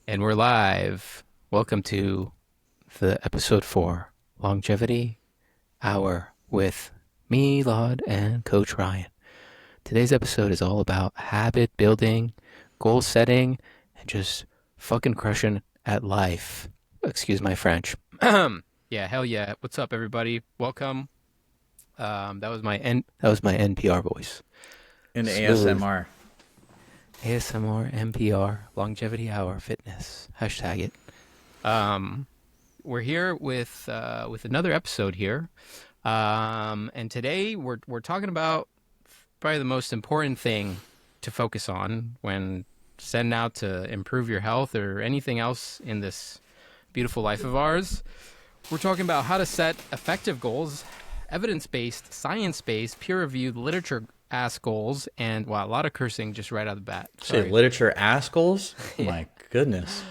And we're live. Welcome to the Ep.4 Longevity Hour with Milad and Coach Ryan. Today's episode is all about habit building, goal setting, and just fucking crushing at life. Excuse my French. Yeah, hell yeah. What's up, everybody? Welcome. That was my NPR voice. In Smooth. ASMR. ASMR, NPR, Longevity Hour, Fitness. Hashtag it. Um, we're here with another episode here, and today we're talking about probably the most important thing to focus on when setting out to improve your health or anything else in this beautiful life of ours. We're talking about how to set effective goals, evidence-based, science-based, peer-reviewed, literature-ass goals, and wow, a lot of cursing just right out of the bat. Say Sorry. literature assholes? Yeah. My goodness.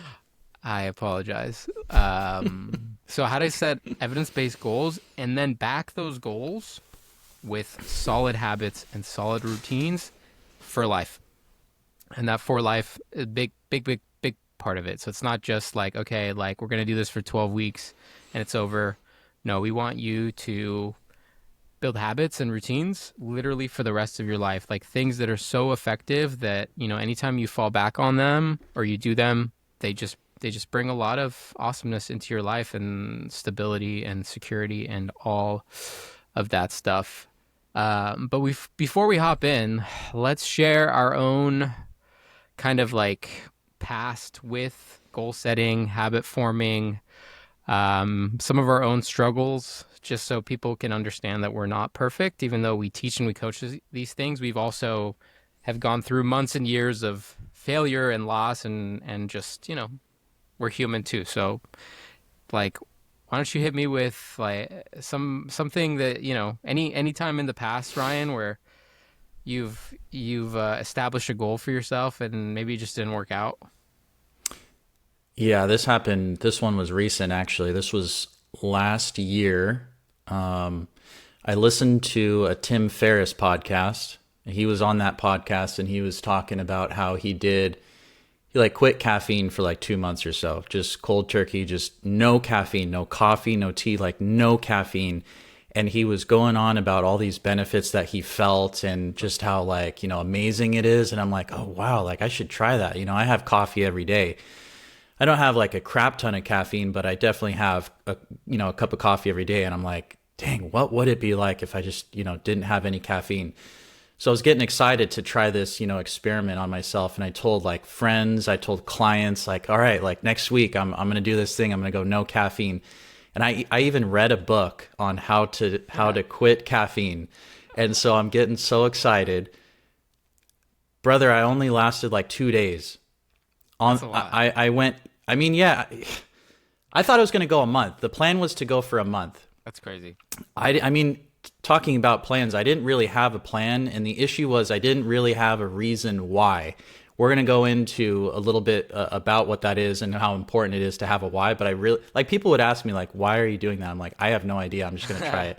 I apologize. So how to set evidence-based goals and then back those goals with solid habits and solid routines for life. And that for life is a big part of it. So it's not just like, okay, like we're going to do this for 12 weeks and it's over. No, we want you to build habits and routines literally for the rest of your life. Like things that are so effective that, anytime you fall back on them or you do them, they just bring a lot of awesomeness into your life and stability and security and all of that stuff. But before we hop in, let's share our own kind of like past with goal setting, habit forming, some of our own struggles, just so people can understand that we're not perfect. Even though we teach and we coach these things, we've also have gone through months and years of failure and loss and just, we're human too. So like, why don't you hit me with like something that, any time in the past, Ryan, where you've established a goal for yourself and maybe it just didn't work out. Yeah, this happened. This one was recent, actually. This was last year. I listened to a Tim Ferriss podcast. He was on that podcast and he was talking about how he like quit caffeine for like 2 months or so, just cold turkey, just no caffeine, no coffee, no tea, like no caffeine. And he was going on about all these benefits that he felt and just how like, amazing it is. And I'm like, oh, wow, like I should try that. I have coffee every day. I don't have like a crap ton of caffeine, but I definitely have a cup of coffee every day. And I'm like, dang, what would it be like if I just, didn't have any caffeine? So I was getting excited to try this, experiment on myself. And I told like friends, I told clients like, all right, like next week, I'm going to do this thing. I'm going to go no caffeine. And I even read a book on how to quit caffeine. And so I'm getting so excited. Brother, I only lasted like 2 days. That's a lot. I went, I mean, yeah, I thought it was going to go a month. The plan was to go for a month. That's crazy. I mean, talking about plans, I didn't really have a plan. And the issue was I didn't really have a reason why. We're going to go into a little bit about what that is and how important it is to have a why. But I really, like, people would ask me, like, why are you doing that? I'm like, I have no idea. I'm just going to try it.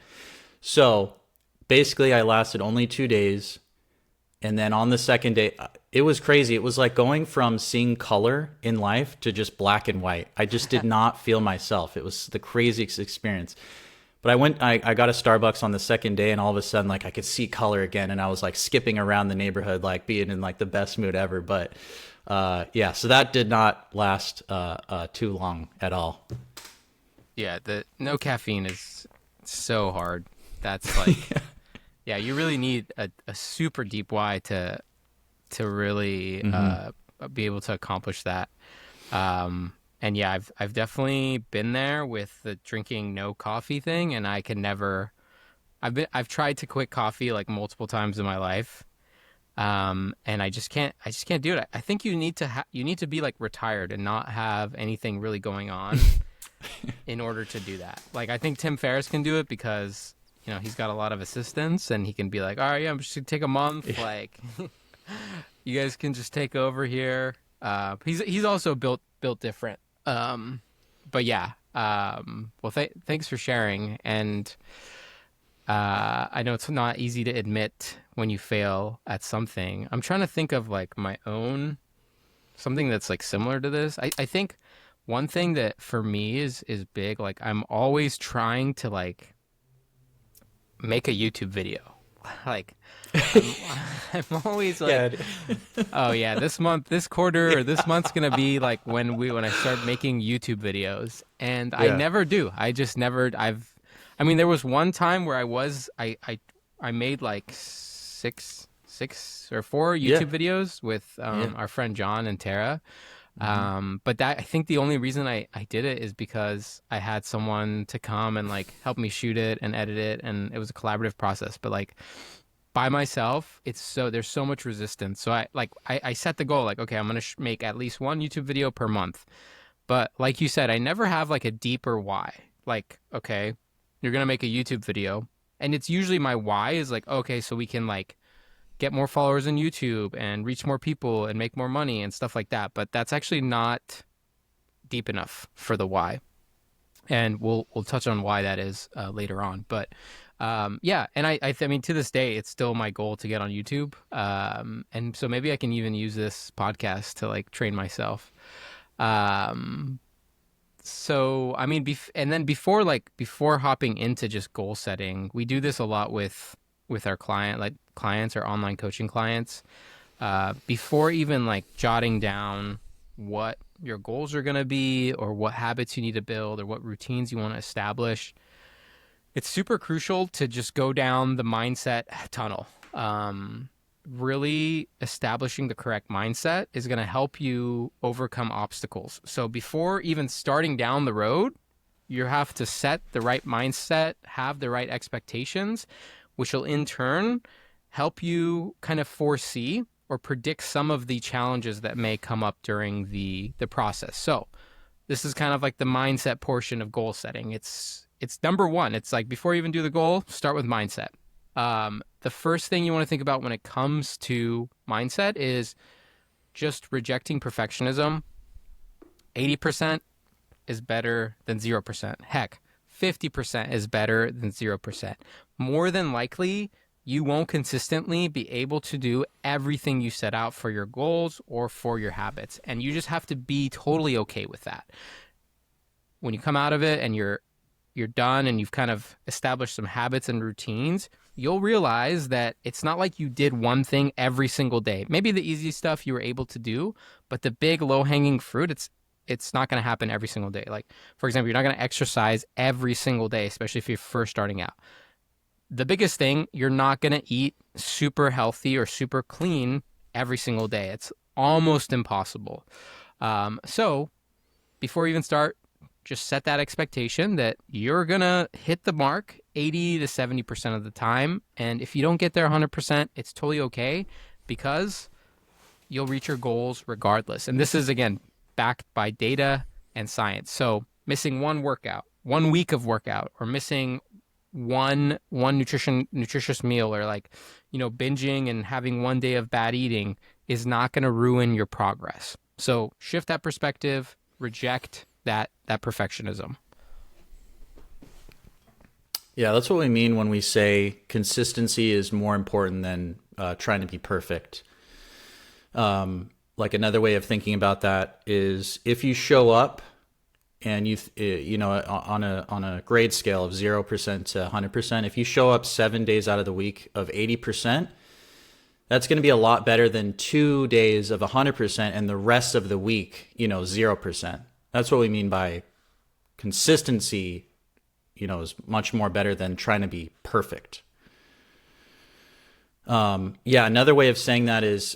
So basically, I lasted only 2 days. And then on the second day, it was crazy. It was like going from seeing color in life to just black and white. I just did not feel myself. It was the craziest experience. But I got a Starbucks on the second day and all of a sudden like I could see color again and I was like skipping around the neighborhood, like being in like the best mood ever. But yeah, so that did not last too long at all. Yeah, the no caffeine is so hard. That's like, yeah, you really need a super deep why to really be able to accomplish that. And yeah, I've definitely been there with the drinking no coffee thing, and I can never. I've tried to quit coffee like multiple times in my life, and I just can't do it. I think you need to be like retired and not have anything really going on in order to do that. Like I think Tim Ferriss can do it because he's got a lot of assistants and he can be like, all right, yeah, I'm just gonna take a month. Yeah. Like you guys can just take over here. He's also built different. But yeah. Well, thanks for sharing. And I know it's not easy to admit when you fail at something. I'm trying to think of like my own something that's like similar to this. I think one thing that for me is big. Like I'm always trying to like make a YouTube video. Like I'm I'm always like, Yeah. oh yeah, this month, this quarter, or this month's gonna be like when I start making YouTube videos, and I Yeah. never do. I just never. I mean, there was one time where I made like six or four Yeah. YouTube videos with Yeah. our friend John and Tara. Hmm. But that I think the only reason I did it is because I had someone to come and like help me shoot it and edit it, and it was a collaborative process. But like by myself, there's so much resistance. So I set the goal like, okay, I'm gonna make at least one YouTube video per month. But like you said, I never have like a deeper why. Like, okay, you're gonna make a YouTube video, and it's usually my why is like, okay, so we can like get more followers on YouTube and reach more people and make more money and stuff like that. But that's actually not deep enough for the why, and we'll touch on why that is later on. But yeah, and I mean to this day, it's still my goal to get on YouTube. And so maybe I can even use this podcast to like train myself. Um, so I mean, and then before hopping into just goal setting, we do this a lot with our clients or online coaching clients. Before even like jotting down what your goals are going to be or what habits you need to build or what routines you want to establish, it's super crucial to just go down the mindset tunnel. Really establishing the correct mindset is going to help you overcome obstacles. So before even starting down the road, you have to set the right mindset, have the right expectations, which will in turn help you kind of foresee or predict some of the challenges that may come up during the process. So this is kind of like the mindset portion of goal setting. It's number one. It's like before you even do the goal, start with mindset. The first thing you want to think about when it comes to mindset is just rejecting perfectionism. 80% is better than 0%. Heck, 50% is better than 0%. More than likely, you won't consistently be able to do everything you set out for your goals or for your habits. And you just have to be totally okay with that. When you come out of it and you're done and you've kind of established some habits and routines, you'll realize that it's not like you did one thing every single day. Maybe the easy stuff you were able to do, but the big low-hanging fruit, it's not going to happen every single day. Like, for example, you're not going to exercise every single day, especially if you're first starting out. The biggest thing, you're not going to eat super healthy or super clean every single day. It's almost impossible. So before you even start, just set that expectation that you're going to hit the mark 80 to 70% of the time. And if you don't get there 100%, it's totally okay because you'll reach your goals regardless. And this is, again, backed by data and science. So missing one workout, 1 week of workout, or missing one nutritious meal, or like, binging and having 1 day of bad eating is not going to ruin your progress. So shift that perspective, reject that perfectionism. Yeah, that's what we mean when we say consistency is more important than trying to be perfect. Like another way of thinking about that is if you show up and on a grade scale of 0% to 100%, if you show up 7 days out of the week of 80%, that's going to be a lot better than 2 days of 100% and the rest of the week, 0%. That's what we mean by consistency, is much more better than trying to be perfect. Yeah, another way of saying that is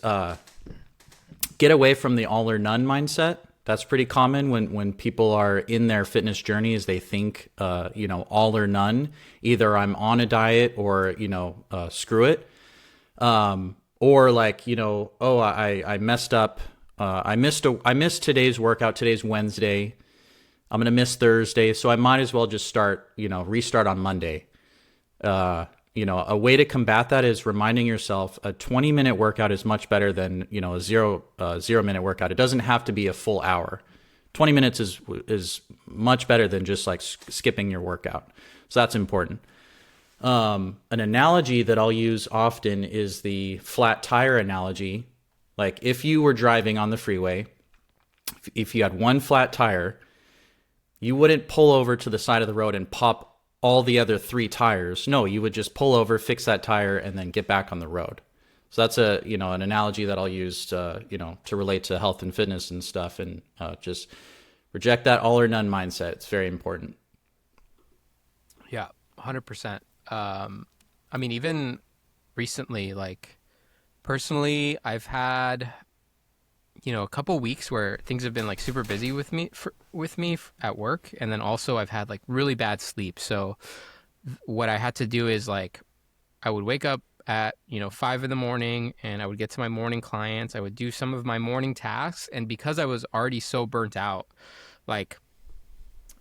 get away from the all or none mindset. That's pretty common when people are in their fitness journeys. They think, all or none. Either I'm on a diet or, screw it. Or like, I messed up. I missed today's workout. Today's Wednesday. I'm going to miss Thursday. So I might as well just restart on Monday. A way to combat that is reminding yourself a 20-minute workout is much better than, a 0-minute workout. It doesn't have to be a full hour. 20 minutes is much better than just like skipping your workout. So that's important. An analogy that I'll use often is the flat tire analogy. Like if you were driving on the freeway, if you had one flat tire, you wouldn't pull over to the side of the road and pop all the other three tires. No, you would just pull over, fix that tire, and then get back on the road. So that's an analogy that I'll use to relate to health and fitness and stuff, and just reject that all or none mindset. It's very important. Yeah, 100%. I mean, even recently, like personally, I've had, a couple weeks where things have been like super busy with me at work, and then also I've had like really bad sleep. So what I had to do is like I would wake up at 5 in the morning, and I would get to my morning clients. I would do some of my morning tasks, and because I was already so burnt out, like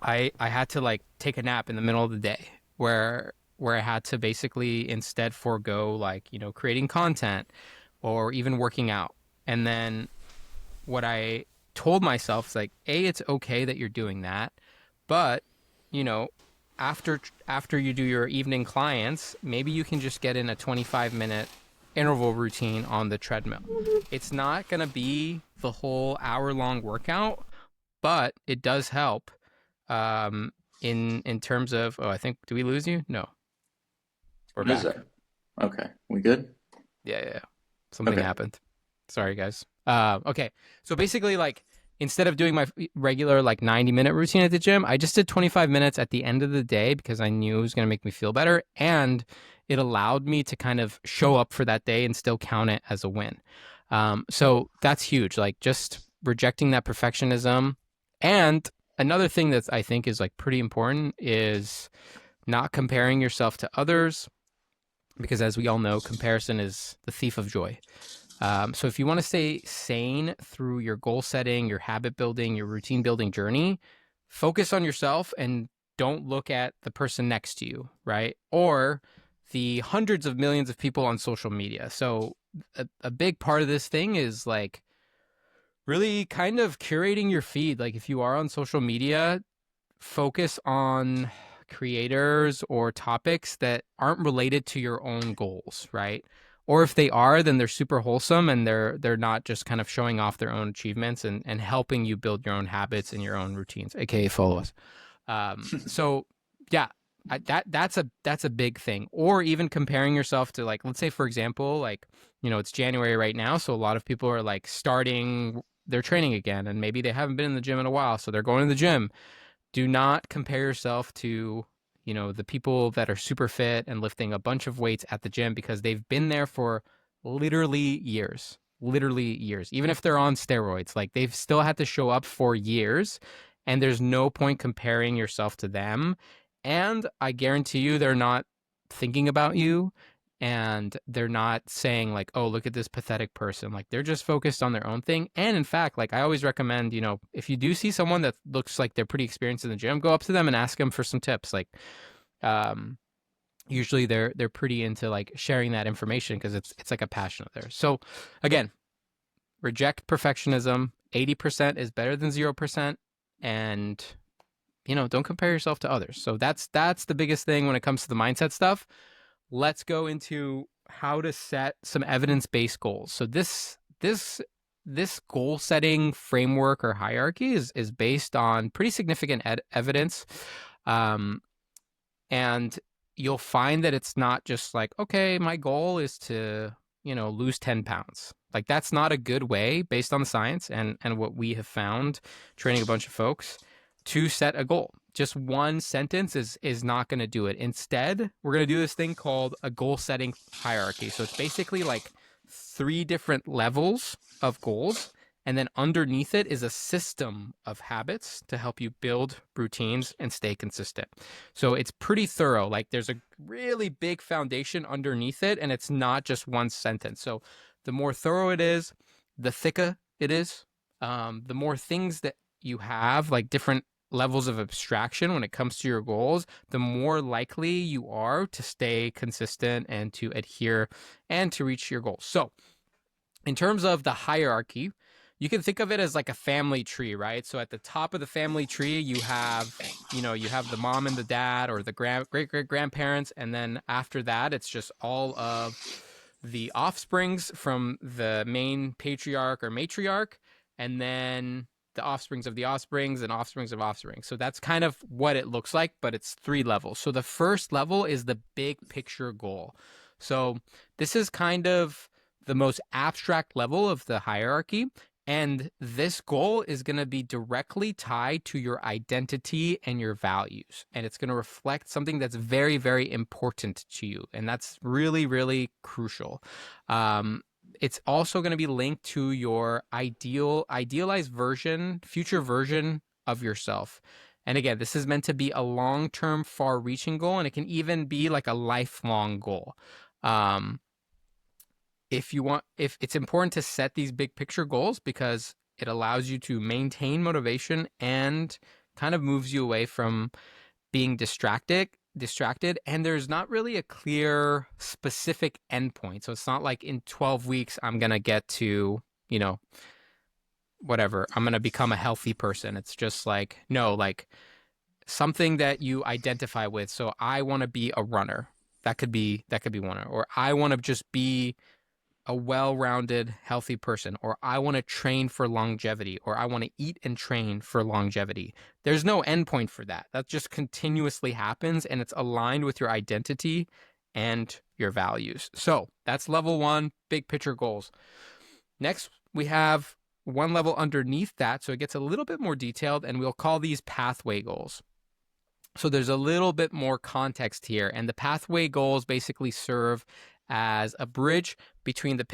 I had to like take a nap in the middle of the day where I had to basically instead forego like creating content or even working out. And then what I told myself is like, A, it's okay that you're doing that, but you know, after you do your evening clients, maybe you can just get in a 25-minute interval routine on the treadmill. It's not going to be the whole hour long workout, but it does help in terms of, oh, I think, do we lose you? No, we're What is back. that? Okay, we good? Yeah. Something Okay. happened. Sorry, guys. Okay. So basically, like, instead of doing my regular, like, 90-minute routine at the gym, I just did 25 minutes at the end of the day because I knew it was going to make me feel better. And it allowed me to kind of show up for that day and still count it as a win. So that's huge. Like, just rejecting that perfectionism. And another thing that I think is, like, pretty important is not comparing yourself to others, because as we all know, comparison is the thief of joy. So if you want to stay sane through your goal setting, your habit building, your routine building journey, focus on yourself and don't look at the person next to you, right? Or the hundreds of millions of people on social media. So a big part of this thing is like really kind of curating your feed. Like if you are on social media, focus on creators or topics that aren't related to your own goals, right? Or if they are, then they're super wholesome and they're not just kind of showing off their own achievements and helping you build your own habits and your own routines, aka follow us. So yeah, that's a big thing. Or even comparing yourself to, like, let's say for example, like it's January right now, so a lot of people are like starting their training again, and maybe they haven't been in the gym in a while, so they're going to the gym. Do not compare yourself to the people that are super fit and lifting a bunch of weights at the gym, because they've been there for literally years, even if they're on steroids. Like, they've still had to show up for years, and there's no point comparing yourself to them. And I guarantee you they're not thinking about you, and they're not saying like, oh, look at this pathetic person. Like, they're just focused on their own thing. And in fact, like, I always recommend, if you do see someone that looks like they're pretty experienced in the gym, go up to them and ask them for some tips. Like, um usually they're pretty into like sharing that information because it's like a passion of theirs. So again, reject perfectionism. 80% is better than 0%. And don't compare yourself to others. So that's the biggest thing when it comes to the mindset stuff. Let's go into how to set some evidence-based goals. So this goal setting framework or hierarchy is based on pretty significant evidence, um, and you'll find that it's not just like, okay, my goal is to lose 10 pounds. Like, that's not a good way, based on the science and what we have found training a bunch of folks, to set a goal. Just one sentence is not going to do it. Instead, we're going to do this thing called a goal setting hierarchy. So it's basically like 3 different levels of goals, and then underneath it is a system of habits to help you build routines and stay consistent. So it's pretty thorough. Like, there's a really big foundation underneath it, and it's not just one sentence. So the more thorough it is, the thicker it is. The more things that you have, like different levels of abstraction when it comes to your goals, the more likely you are to stay consistent and to adhere and to reach your goals. So in terms of the hierarchy, you can think of it as like a family tree, right? So at the top of the family tree, you have the mom and the dad, or the great great grandparents, and then after that, it's just all of the offsprings from the main patriarch or matriarch, and then the offsprings of the offsprings and offsprings of offsprings. So that's kind of what it looks like, but it's 3 levels. So the first level is the big picture goal. So this is kind of the most abstract level of the hierarchy. And this goal is going to be directly tied to your identity and your values. And it's going to reflect something that's very, very important to you. And that's really, really crucial. It's also going to be linked to your idealized version, future version of yourself. And again, this is meant to be a long-term, far-reaching goal, and it can even be like a lifelong goal. If it's important to set these big picture goals because it allows you to maintain motivation and kind of moves you away from being distracted, and there's not really a clear specific endpoint. So it's not like in 12 weeks I'm going to get to, whatever, I'm going to become a healthy person. It's just like, no, like something that you identify with. So I want to be a runner. That could be one, or I want to just be a well-rounded, healthy person, or I want to train for longevity, or I want to eat and train for longevity. There's no endpoint for that. That just continuously happens, and it's aligned with your identity and your values. So that's level 1, big picture goals. Next, we have one level underneath that, so it gets a little bit more detailed, and we'll call these pathway goals. So there's a little bit more context here, and the pathway goals basically serve as a bridge between the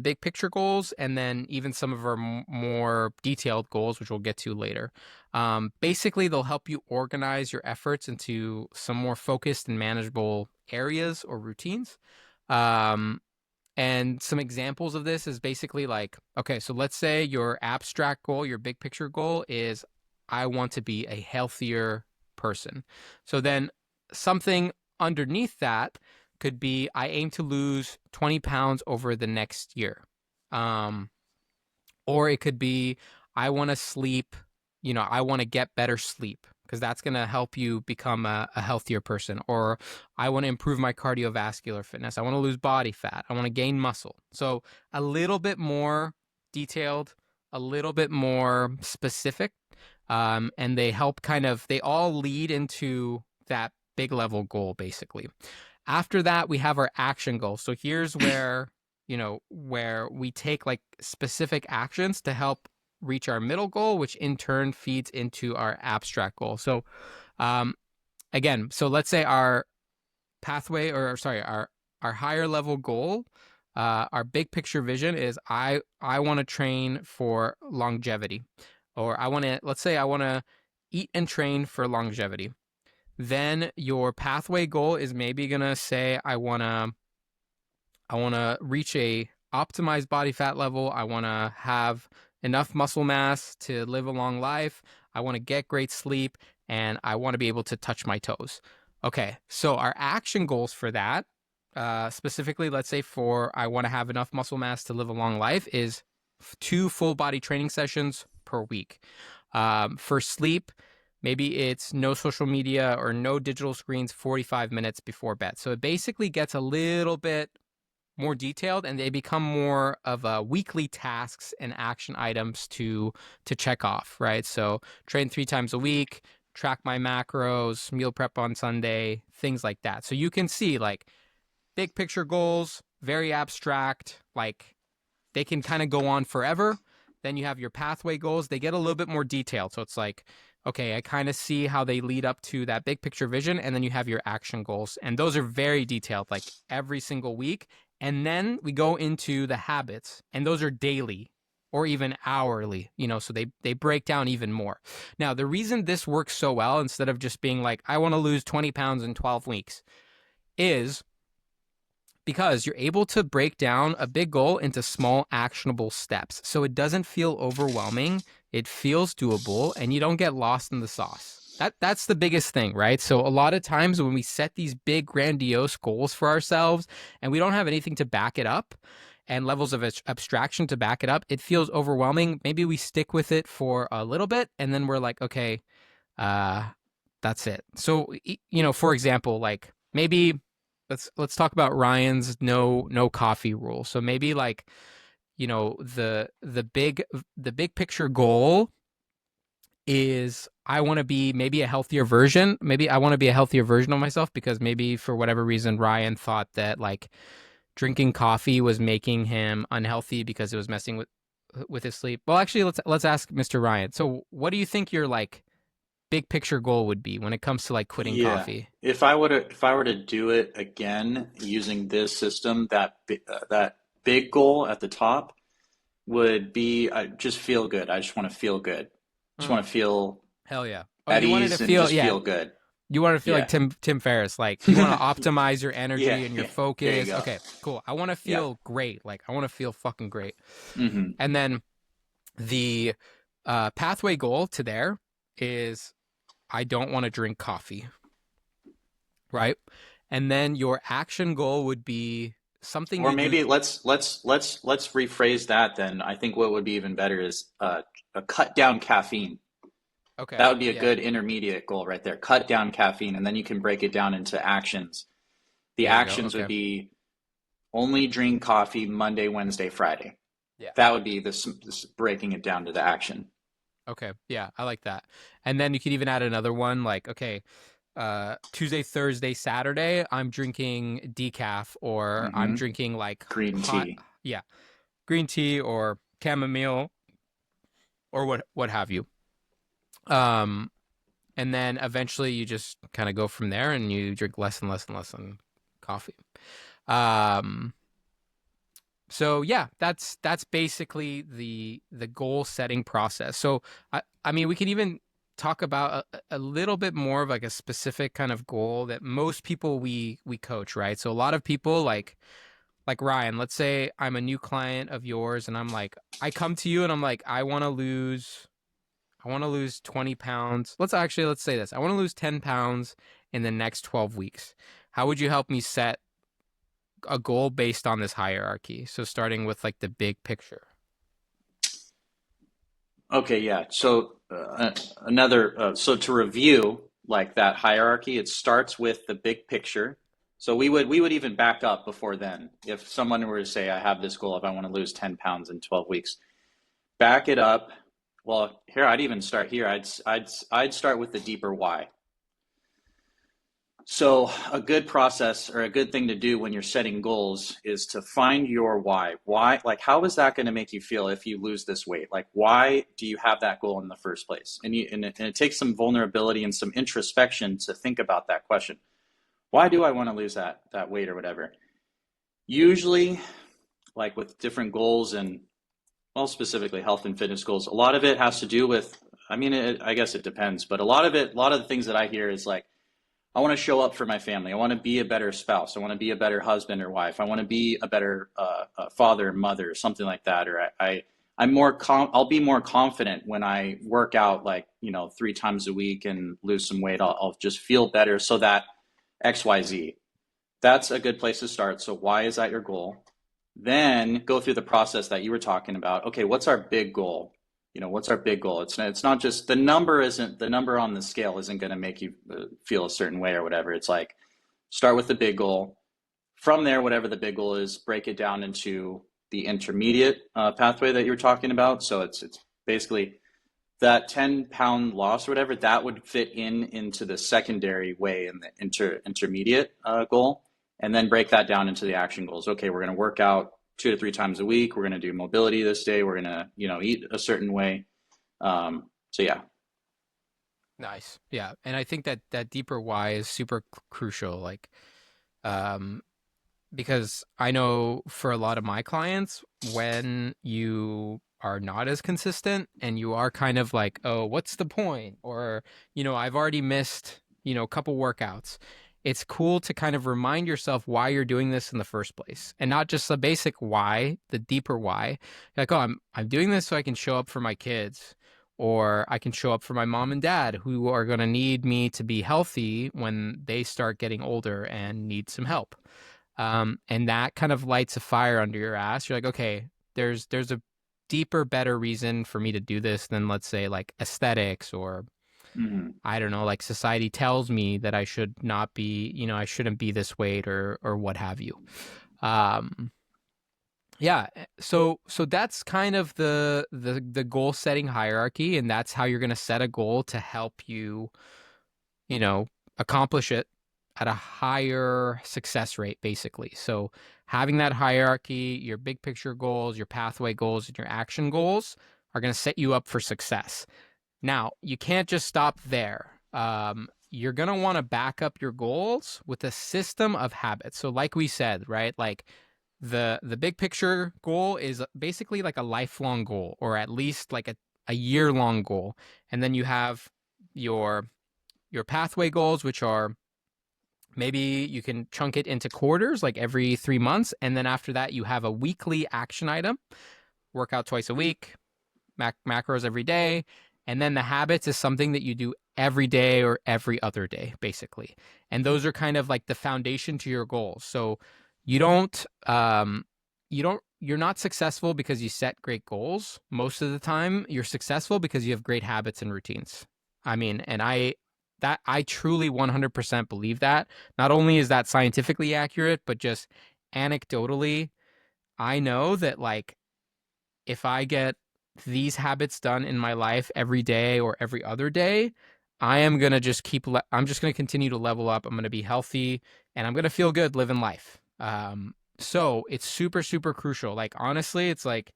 big picture goals and then even some of our more detailed goals, which we'll get to later. Basically, they'll help you organize your efforts into some more focused and manageable areas or routines. And some examples of this is basically like, okay, so let's say your abstract goal, your big picture goal is, I want to be a healthier person. So then something underneath that could be, I aim to lose 20 pounds over the next year. Or it could be, I want to sleep, I want to get better sleep because that's going to help you become a healthier person. Or I want to improve my cardiovascular fitness. I want to lose body fat. I want to gain muscle. So a little bit more detailed, a little bit more specific. And they all lead into that big level goal, basically. After that, we have our action goal. So here's where, where we take like specific actions to help reach our middle goal, which in turn feeds into our abstract goal. So, again, so let's say our pathway, our higher level goal, our big picture vision is I want to train for longevity, or let's say I want to eat and train for longevity. Then your pathway goal is maybe gonna say I wanna reach a optimized body fat level. I wanna have enough muscle mass to live a long life. I want to get great sleep, and I want to be able to touch my toes. Okay, so our action goals for that, specifically, let's say for I want to have enough muscle mass to live a long life, is 2 full body training sessions per week. For sleep, maybe it's no social media or no digital screens 45 minutes before bed. So it basically gets a little bit more detailed, and they become more of weekly tasks and action items to check off, right? So train 3 times a week, track my macros, meal prep on Sunday, things like that. So you can see like big picture goals, very abstract, like they can kind of go on forever. Then you have your pathway goals. They get a little bit more detailed. So it's like, okay, I kind of see how they lead up to that big picture vision. And then you have your action goals. And those are very detailed, like every single week. And then we go into the habits, and those are daily or even hourly, so they break down even more. Now, the reason this works so well, instead of just being like, I want to lose 20 pounds in 12 weeks, is because you're able to break down a big goal into small actionable steps. So it doesn't feel overwhelming. It feels doable, and you don't get lost in the sauce. That's the biggest thing, right? So a lot of times when we set these big grandiose goals for ourselves and we don't have anything to back it up and levels of abstraction to back it up, it feels overwhelming. Maybe we stick with it for a little bit and then we're like, okay, that's it. So, for example, like maybe let's talk about Ryan's no coffee rule. So maybe like, the big picture goal is I want to be maybe a healthier version. Maybe I want to be a healthier version of myself because maybe for whatever reason Ryan thought that like drinking coffee was making him unhealthy because it was messing with his sleep. Well, actually, let's ask Mr. Ryan. So, what do you think your like big picture goal would be when it comes to like quitting Yeah. coffee? If I were to do it again using this system, that big goal at the top would be I just feel good. I just want to feel good. Just Mm, want to feel hell yeah. Oh, at you wanted to ease and feel just yeah. feel good. You want to feel like Yeah. Tim Ferriss. Like you want to optimize your Yeah, energy and your yeah. There you focus. go. Okay, cool. I want to Yeah. feel great. Like I want to feel fucking great. Hmm. And then the pathway goal to there is I don't want to drink coffee, right? And then your action goal would be something Or that you're maybe let's rephrase that then. I think what would be even better is a cut down caffeine. okay. That would be a Yeah, good intermediate goal right there. Cut down caffeine, and then you can break it down into actions. The there you go. actions would Okay. be only drink coffee Monday, Wednesday, Friday. Yeah. That would be this breaking it down to the action. Okay. Yeah, I like that. And then you could even add another one like, okay, Tuesday, Thursday, Saturday, I'm drinking decaf or I'm Hmm. drinking like Green hot, tea. yeah, green tea or chamomile or what have you. Um, and then eventually you just kind of go from there and you drink less and less and less on coffee. Um, so yeah, that's basically the goal setting process. So I mean we could even talk about a little bit more of like a specific kind of goal that most people we coach, right? So a lot of people like Ryan, let's say I'm a new client of yours and I'm like I come to you and I'm like I want to lose 20 pounds. Let's say this. I want to lose 10 pounds in the next 12 weeks. How would you help me set a goal based on this hierarchy? So starting with like the big picture. Okay, yeah. So so to review like that hierarchy, it starts with the big picture. So we would even back up before then. If someone were to say, I have this goal if I want to lose 10 pounds in 12 weeks, back it up. Well, here I'd even start here. I'd start with the deeper why. So, a good process or a good thing to do when you're setting goals is to find your why. Why, like, how is that going to make you feel if you lose this weight? Like, why do you have that goal in the first place? And it takes some vulnerability and some introspection to think about that question. Why do I want to lose that weight or whatever? Usually, like with different goals and well, specifically health and fitness goals, a lot of it has to do with. I mean, I guess it depends, but a lot of the things that I hear is like I want to show up for my family. I want to be a better spouse. I want to be a better husband or wife. I want to be a better father, mother, something like that. Or I'll be more confident when I work out like, 3 times a week and lose some weight. I'll just feel better so that XYZ. That's a good place to start. So why is that your goal? Then go through the process that you were talking about. Okay, what's our big goal? What's our big goal? It's not just the number isn't the number on the scale isn't going to make you feel a certain way or whatever. It's like start with the big goal. From there, whatever the big goal is, break it down into the intermediate pathway that you were talking about. So it's basically that 10-pound loss or whatever that would fit into the secondary way in the intermediate goal, and then break that down into the action goals. Okay, we're going to work out 2 to 3 times a week. We're going to do mobility this day. We're going to eat a certain way. So yeah. Nice. Yeah. And I think that that deeper why is super crucial. Like, um, because I know for a lot of my clients, when you are not as consistent and you are kind of like, oh, what's the point? Or, I've already missed, a couple workouts. It's cool to kind of remind yourself why you're doing this in the first place and not just the basic why, the deeper why. Like, oh, I'm doing this so I can show up for my kids or I can show up for my mom and dad who are going to need me to be healthy when they start getting older and need some help. And that kind of lights a fire under your ass. You're like, okay, there's a deeper, better reason for me to do this than let's say like aesthetics or Mhm. I don't know, like society tells me that I should not be, I shouldn't be this weight or what have you. Um, yeah, so that's kind of the goal setting hierarchy, and that's how you're going to set a goal to help you, you know, accomplish it at a higher success rate, basically. So having that hierarchy, your big picture goals, your pathway goals, and your action goals are going to set you up for success. Now, you can't just stop there. You're going to want to back up your goals with a system of habits. So like we said, right? Like the big picture goal is basically like a lifelong goal, or at least like a year long goal. And then you have your pathway goals, which are maybe you can chunk it into quarters, like every 3 months. And then after that, you have a weekly action item, workout twice a week, macros every day. And then the habits is something that you do every day or every other day, basically. And those are kind of like the foundation to your goals. So you don't, you're not successful because you set great goals. Most of the time, you're successful because you have great habits and routines. I mean, and I truly 100% believe that. Not only is that scientifically accurate, but just anecdotally, I know that like if I get these habits done in my life every day or every other day, I am going to just I'm just going to continue to level up. I'm going to be healthy and I'm going to feel good living life. So it's super, super crucial. Like, honestly, it's like,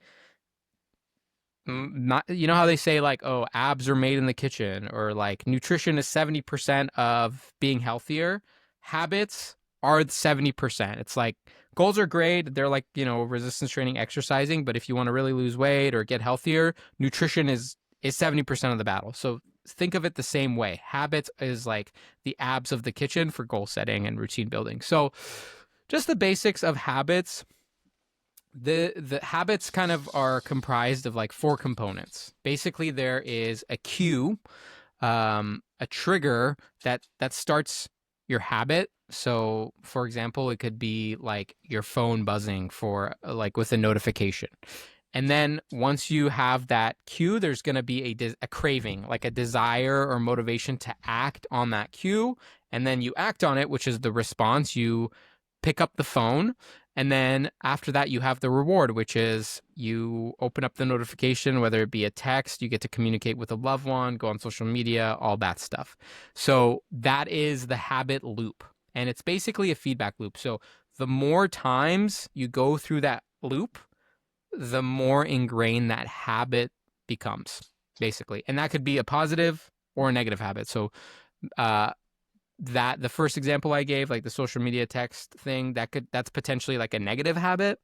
not, you know how they say like, oh, abs are made in the kitchen, or like nutrition is 70% of being healthier. Habits are 70%. It's like goals are great, they're like, resistance training, exercising, but if you want to really lose weight or get healthier, nutrition is 70% of the battle. So think of it the same way. Habits is like the abs of the kitchen for goal setting and routine building. So just the basics of habits. The habits kind of are comprised of like four components. Basically, there is a cue, a trigger that starts your habit. So, for example, it could be like your phone buzzing for like with a notification. And then once you have that cue, there's going to be a craving, like a desire or motivation to act on that cue. And then you act on it, which is the response. You pick up the phone. And then after that, you have the reward, which is you open up the notification, whether it be a text, you get to communicate with a loved one, go on social media, all that stuff. So that is the habit loop. And it's basically a feedback loop. So the more times you go through that loop, the more ingrained that habit becomes, basically. And that could be a positive or a negative habit. So, that the first example I gave, like the social media text thing, that's potentially like a negative habit.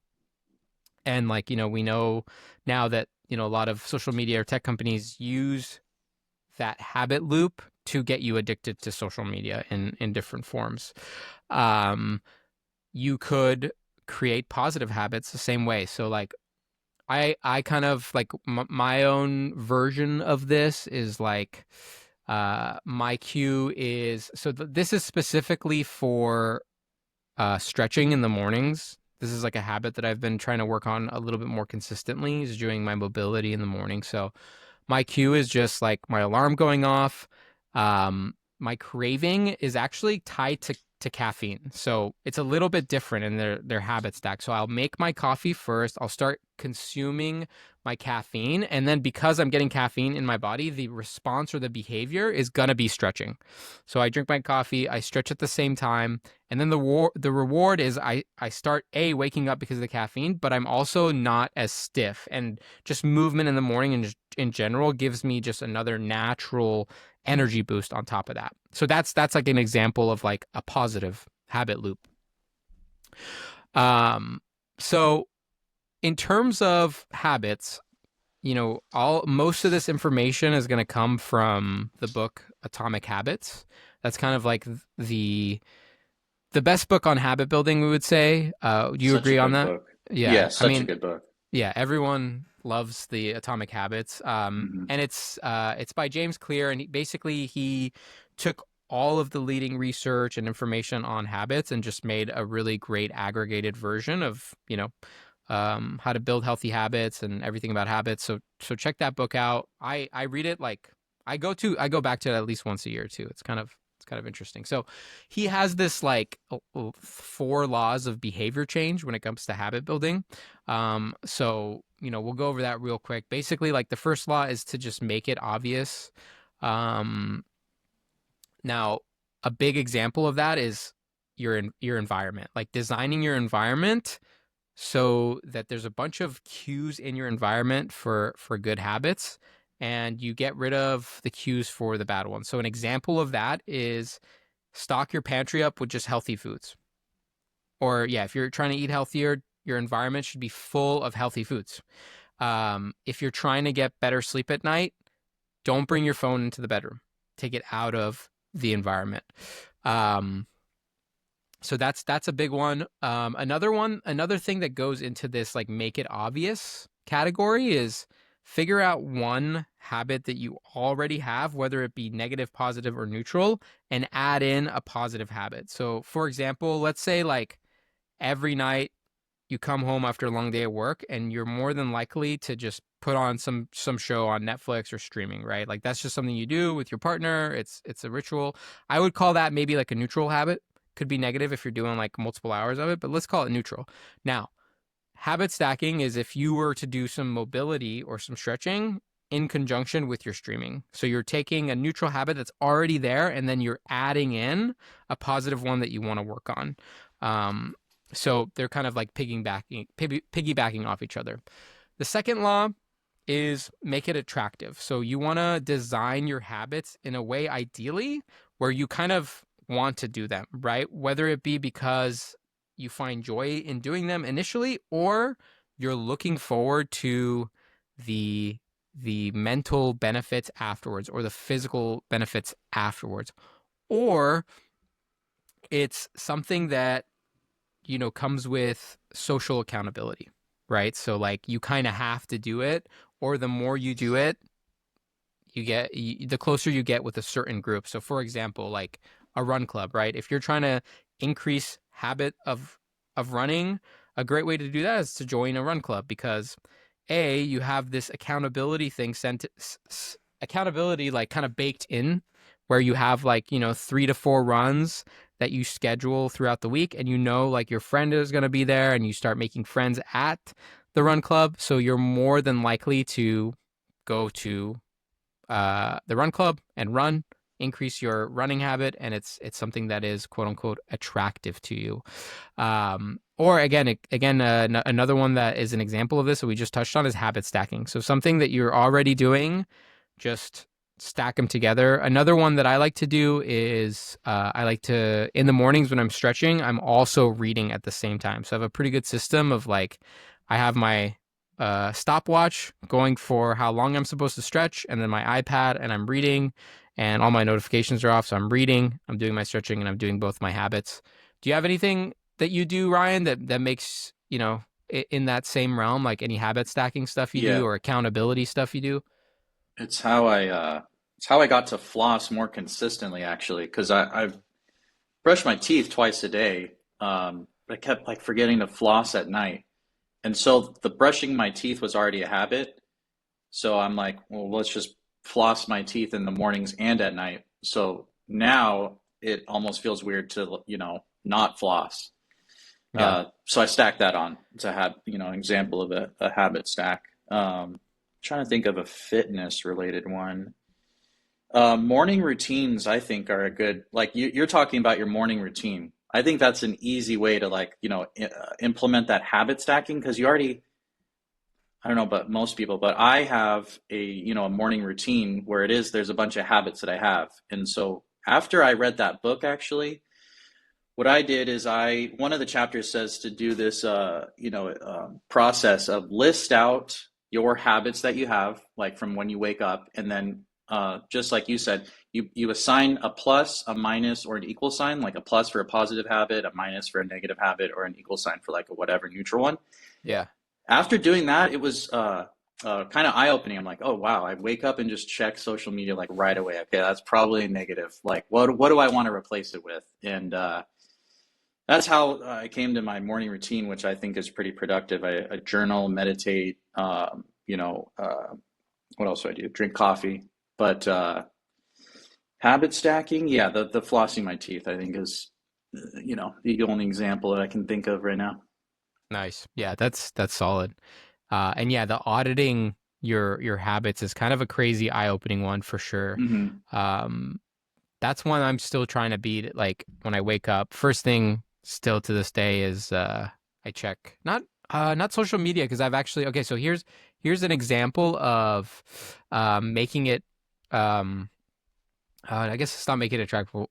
And like, we know now that, a lot of social media or tech companies use that habit loop to get you addicted to social media in different forms. You could create positive habits the same way. So like I kind of like my own version of this is like my cue is so this is specifically for stretching in the mornings. This is like a habit that I've been trying to work on a little bit more consistently, is doing my mobility in the morning. So my cue is just like my alarm going off. My craving is actually tied to caffeine. So it's a little bit different in their habit stack. So I'll make my coffee first. I'll start consuming my caffeine. And then because I'm getting caffeine in my body, the response or the behavior is going to be stretching. So I drink my coffee, I stretch at the same time. And then the reward is I start waking up because of the caffeine, but I'm also not as stiff. And just movement in the morning and in general gives me just another natural energy boost on top of that. So that's like an example of like a positive habit loop. So in terms of habits, most of this information is going to come from the book Atomic Habits. That's kind of like the best book on habit building, we would say. Do you Such a agree on good that? book. Yeah. Yeah, I such a mean, good book. yeah, everyone loves the Atomic Habits. Hmm. And it's by James Clear, and basically he took all of the leading research and information on habits and just made a really great aggregated version of, how to build healthy habits and everything about habits. So check that book out. I read it like I go back to it at least once a year too. It's kind of interesting. So he has this like 4 laws of behavior change when it comes to habit building. So we'll go over that real quick. Basically, like the first law is to just make it obvious. Um, Now, a big example of that is your environment, like designing your environment so that there's a bunch of cues in your environment for good habits, and you get rid of the cues for the bad ones. So an example of that is stock your pantry up with just healthy foods. Or yeah, if you're trying to eat healthier, your environment should be full of healthy foods. If you're trying to get better sleep at night, don't bring your phone into the bedroom. Take it out of the environment. Um, so that's a big one. Another thing that goes into this like make it obvious category is figure out one habit that you already have, whether it be negative, positive, or neutral, and add in a positive habit. So, for example, let's say like every night you come home after a long day at work and you're more than likely to just put on some show on Netflix or streaming, right? Like that's just something you do with your partner. It's a ritual. I would call that maybe like a neutral habit. Could be negative if you're doing like multiple hours of it, but let's call it neutral. Now, habit stacking is if you were to do some mobility or some stretching in conjunction with your streaming. So you're taking a neutral habit that's already there and then you're adding in a positive one that you want to work on. Um, so they're kind of like piggybacking off each other. The second law is make it attractive. So you want to design your habits in a way, ideally, where you kind of want to do them, right? Whether it be because you find joy in doing them initially, or you're looking forward to the mental benefits afterwards, or the physical benefits afterwards, or it's something that comes with social accountability, right? So like you kind of have to do it, or the more you do it, the closer you get with a certain group. So for example, like a run club, right? If you're trying to increase habit of running, a great way to do that is to join a run club because you have this accountability thing accountability like kind of baked in where you have like 3 to 4 runs that you schedule throughout the week, and like your friend is going to be there, and you start making friends at the run club, so you're more than likely to go to the run club and run, increase your running habit, and it's something that is quote unquote attractive to you. Or another one that is an example of this that we just touched on is habit stacking. So something that you're already doing, just stack them together. Another one that I like to do is I like to, in the mornings when I'm stretching, I'm also reading at the same time. So I have a pretty good system of like, I have my stopwatch going for how long I'm supposed to stretch, and then my iPad, and I'm reading, and all my notifications are off. So I'm reading, I'm doing my stretching, and I'm doing both my habits. Do you have anything that you do, Ryan, that makes, in that same realm, like any habit stacking stuff you do Yeah, or accountability stuff you do? it's how I got to floss more consistently actually, because I've brushed my teeth twice a day. But I kept like forgetting to floss at night. And so the brushing my teeth was already a habit. So I'm like, well, let's just floss my teeth in the mornings and at night. So now it almost feels weird to, not floss. Yeah. So I stacked that on to have, an example of a habit stack. Trying to think of a fitness related one. Morning routines, I think, are a good, like you're talking about your morning routine. I think that's an easy way to like, implement that habit stacking because you already, I don't know about most people, but I have a morning routine where there's a bunch of habits that I have. And so after I read that book, actually, what I did is one of the chapters says to do this, process of list out your habits that you have, like from when you wake up, and then just like you said, you assign a plus, a minus, or an equal sign, like a plus for a positive habit, a minus for a negative habit, or an equal sign for like a whatever neutral one. Yeah. After doing that, it was kind of eye opening. I'm like, oh wow, I wake up and just check social media like right away. Okay, that's probably a negative. Like, what do I want to replace it with? And that's how I came to my morning routine, which I think is pretty productive. I journal, meditate, what else do I do? Drink coffee. But habit stacking, yeah, the flossing my teeth, I think is, the only example that I can think of right now. Nice. Yeah, that's solid. And yeah, the auditing your habits is kind of a crazy eye-opening one for sure. Hmm. Um, that's one I'm still trying to beat. Like when I wake up, first thing still to this day is I check not social media because I've actually okay. So here's an example of making it um I guess it's not making it attractive,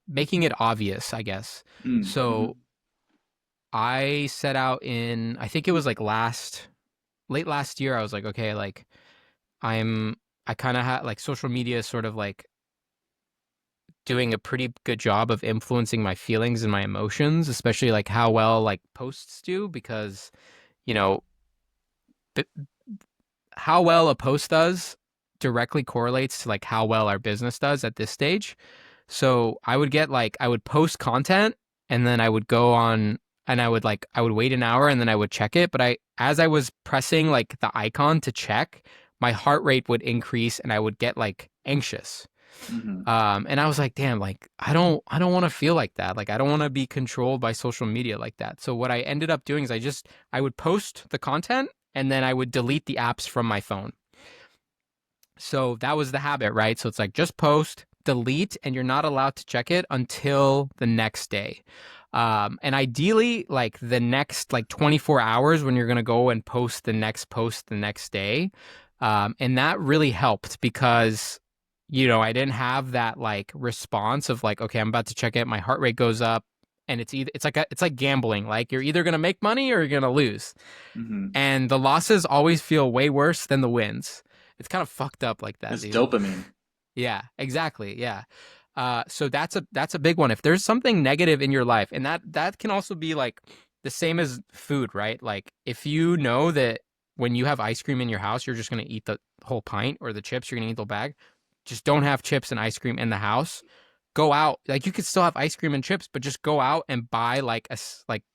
making it obvious. I guess Mm-hmm. so. I set out in I think it was like late last year. I was like okay, like I'm I kind of had like social media is sort of like doing a pretty good job of influencing my feelings and my emotions, especially like how well like posts do because, you know, how well a post does directly correlates to like how well our business does at this stage. So I would get like I would post content and then I would go on and I would wait an hour and then I would check it, but I as I was pressing like the icon to check, my heart rate would increase and I would get like anxious. Hmm. And I was like, damn, like I don't want to feel like that. Like I don't want to be controlled by social media like that. So what I ended up doing is I would post the content and then I would delete the apps from my phone. So that was the habit, right? So it's like just post, delete, and you're not allowed to check it until the next day. And ideally, like the next like 24 hours when you're gonna go and post the next day. And that really helped because I didn't have that like response of like, okay, I'm about to check it, my heart rate goes up, and it's like gambling. Like you're either gonna make money or you're gonna lose, Hmm. and the losses always feel way worse than the wins. It's kind of fucked up like that, It's dude. dopamine. Yeah, exactly. Yeah. So that's a big one. If there's something negative in your life, and that can also be like the same as food, right? Like if you know that when you have ice cream in your house, you're just gonna eat the whole pint, or the chips, you're gonna eat the whole bag. Just don't have chips and ice cream in the house. Go out. Like you could still have ice cream and chips, but just go out and buy like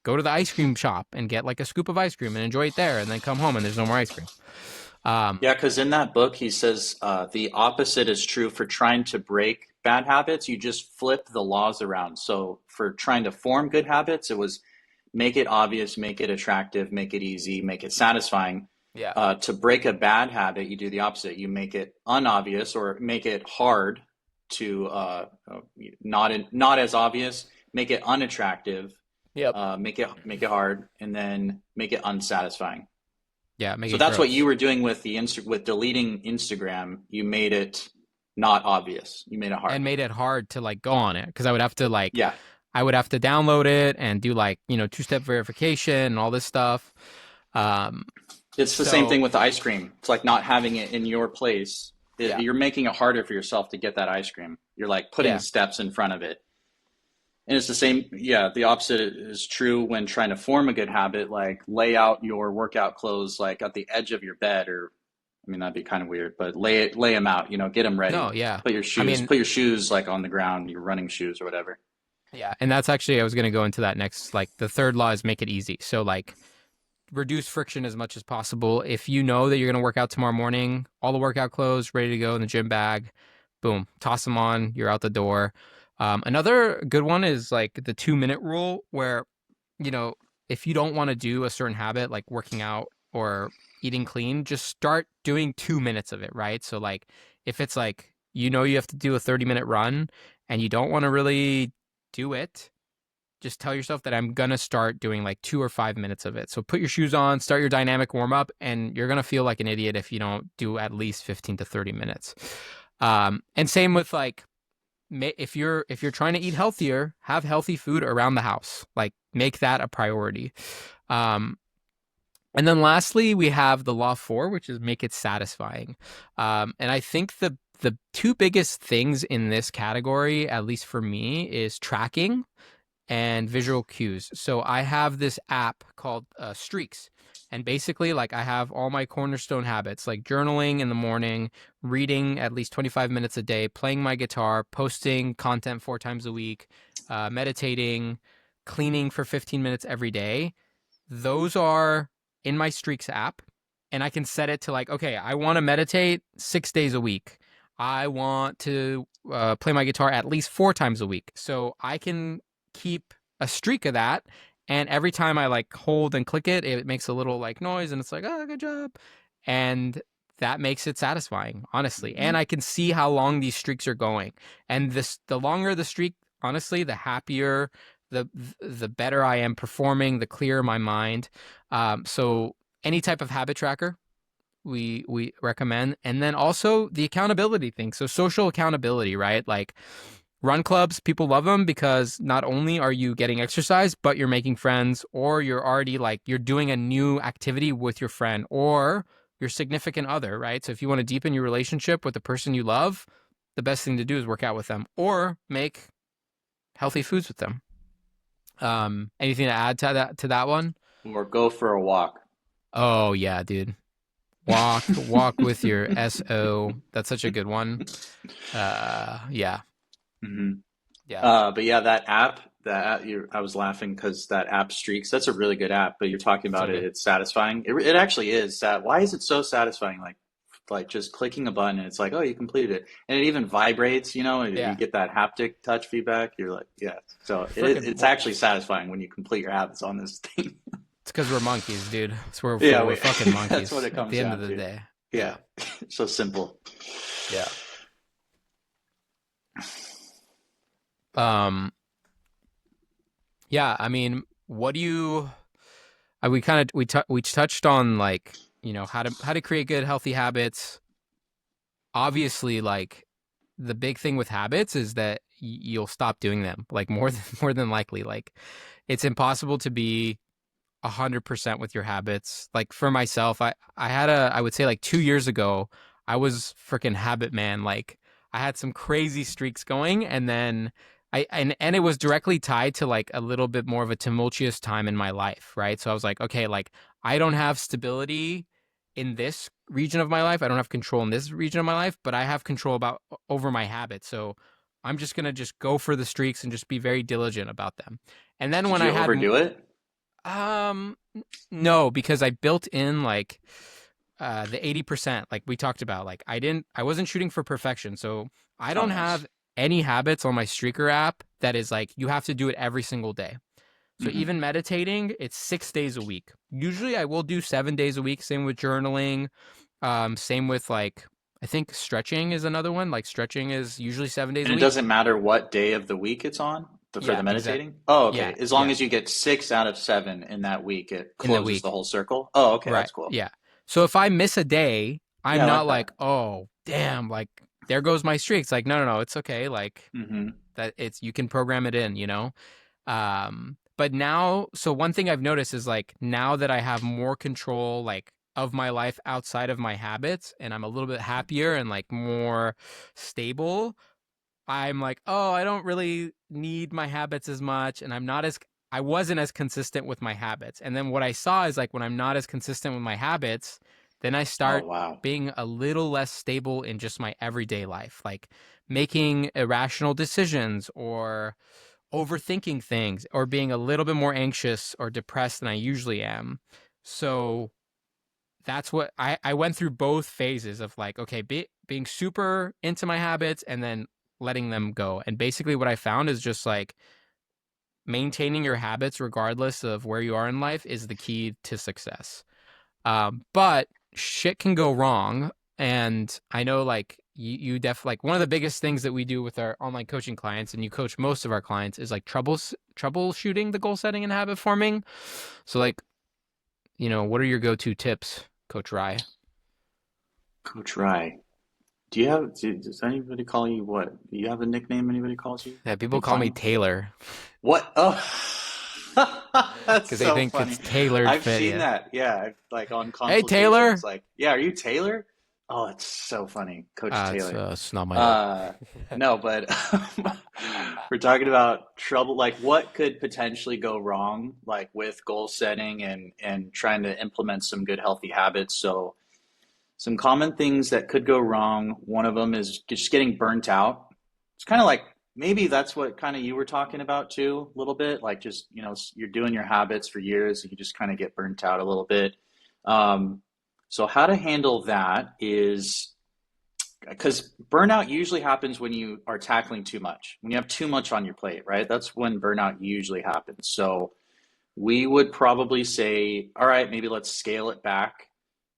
go to the ice cream shop and get like a scoop of ice cream and enjoy it there, and then come home and there's no more ice cream. Um, Yeah, because in that book, he says the opposite is true for trying to break bad habits. You just flip the laws around. So for trying to form good habits, it was make it obvious, make it attractive, make it easy, make it satisfying. yeah. To break a bad habit, you do the opposite. You make it unobvious or make it hard to not as obvious. Make it unattractive. Yep. Make it hard, and then make it unsatisfying. Yeah, make So it that's what you gross. were doing with with deleting Instagram. You made it not obvious. You made it hard. And made it hard to like go on it because I would have to like Yeah, I would have to download it and do like two-step verification and all this stuff. Um, it's the same thing so with the ice cream. It's like not having it in your place. yeah, You're making it harder for yourself to get that ice cream. You're like putting yeah, steps in front of it. And it's the same. Yeah, the opposite is true when trying to form a good habit. Like lay out your workout clothes like at the edge of your bed, or I mean that'd be kind of weird, but lay them out. Get them no, ready. yeah. Put your I shoes mean, put your shoes like on the ground, your running shoes or whatever. yeah, and that's actually I was gonna go into that next. Like the third law is make it easy. So like reduce friction as much as possible. If you know that you're gonna work out tomorrow morning, all the workout clothes ready to go in the gym bag, boom, toss them on. You're out the door. Another good one is like the 2 minute rule, where you know, if you don't want to do a certain habit like working out or eating clean, just start doing 2 minutes of it, right? So, like, if it's like, you have to do a 30-minute run and you don't want to really do it, just tell yourself that I'm going to start doing like 2 or 5 minutes of it. So, put your shoes on, start your dynamic warm up, and you're going to feel like an idiot if you don't do at least 15 to 30 minutes. And same with like, if you're trying to eat healthier, have healthy food around the house. Like make that a priority. Um, and then lastly, we have the law four, which is make it satisfying. And I think the two biggest things in this category, at least for me, is tracking and visual cues. So I have this app called Streaks. And basically, like, I have all my cornerstone habits, like journaling in the morning, reading at least 25 minutes a day, playing my guitar, posting content 4 times a week, meditating, cleaning for 15 minutes every day. Those are in my Streaks app. And I can set it to like, okay, I want to meditate 6 days a week. I want to play my guitar at least 4 times a week. So I can keep a streak of that. And every time I like hold and click it, it makes a little like noise and it's like, oh, good job. And that makes it satisfying, honestly. Hmm. And I can see how long these streaks are going. And the longer the streak, honestly, the happier, the the better I am performing, the clearer my mind. So any type of habit tracker, we recommend. And then also the accountability thing, so social accountability, right? Like run clubs, people love them because not only are you getting exercise, but you're making friends, or you're already like you're doing a new activity with your friend or your significant other, right? So if you want to deepen your relationship with the person you love, the best thing to do is work out with them or make healthy foods with them. Anything to add to that one? Or go for a walk. Oh yeah, dude. Walk with your SO. That's such a good one. Yeah, Hmm. yeah, But yeah, I was laughing because that app Streaks, that's a really good app. But you're talking so about it, good. it's satisfying. It actually is. Why is it so satisfying? Like just clicking a button and it's like, oh, you completed it, and it even vibrates. You Yeah, get that haptic touch feedback. You're like, yeah. So freaking. it's actually satisfying when you complete your habits on this thing. It's because we're monkeys, dude. Yeah, We're fucking that's what monkeys it at comes the end of down the to. day. Yeah, Yeah, so simple. yeah. Um, yeah. I mean, what do you? We kind of we touched on like how to create good healthy habits. Obviously, like the big thing with habits is that you'll stop doing them. Like more than more than likely, like it's impossible to be 100% with your habits. Like for myself, I had I would say like 2 years ago, I was freaking habit man. Like I had some crazy streaks going, and then and it was directly tied to like a little bit more of a tumultuous time in my life, right? So I was like, okay, like I don't have stability in this region of my life. I don't have control in this region of my life, but I have control about over my habits. So I'm just gonna just go for the streaks and just be very diligent about them. And then Did when you I had overdo it? no, because I built in like the 80%, like we talked about. Like I wasn't shooting for perfection. So I Oh, don't nice. have any habits on my streaker app that is like you have to do it every single day. So Hmm. even meditating, it's 6 days a week. Usually I will do 7 days a week. Same with journaling. Same with like I think stretching is another one. Like stretching is usually 7 days And a it week. doesn't matter what day of the week it's on for Yeah, the exact. meditating? Oh, Yeah, okay. As long yeah. as you get 6 out of 7 in that week, it In the closes the week. whole circle. Oh, okay. Right. That's cool. Yeah. So if I miss a day, Yeah, I'm I not like like, that. oh, damn, like there goes my streak. It's like, no, no, no, it's okay. Like Hmm. that it's you can program it in, you know? But now, so one thing I've noticed is like now that I have more control like of my life outside of my habits and I'm a little bit happier and like more stable, I'm like, oh, I don't really need my habits as much, and I wasn't as consistent with my habits. And then what I saw is like when I'm not as consistent with my habits, then I Oh, start wow. being a little less stable in just my everyday life, like making irrational decisions or overthinking things or being a little bit more anxious or depressed than I usually am. So that's what I went through both phases of like, okay, being super into my habits and then letting them go. And basically, what I found is just like maintaining your habits, regardless of where you are in life, is the key to success. But shit can go wrong. And I know like you definitely like one of the biggest things that we do with our online coaching clients, and you coach most of our clients, is like troubleshooting the goal setting and habit forming. So, like, what are your go to tips, Coach Rye? Coach Rye. Does anybody call you what? Do you have a nickname anybody calls you? Yeah, people Anything call me funny? Taylor What? Oh, that's because they so think it's funny. tailored I've fit. seen Yeah. that. Yeah, like on Hey, consultations. Taylor. Like, yeah, are you Taylor? Oh, it's so funny, Coach Taylor. It's not my name. Uh, no, but we're talking about trouble. Like, what could potentially go wrong, like with goal setting and trying to implement some good healthy habits. So, some common things that could go wrong. One of them is just getting burnt out. It's kind of like maybe that's what kind of you were talking about too, a little bit. Like just, you're doing your habits for years and you just kind of get burnt out a little bit. Um, so how to handle that is because burnout usually happens when you are tackling too much, when you have too much on your plate, right? That's when burnout usually happens. So we would probably say, all right, maybe let's scale it back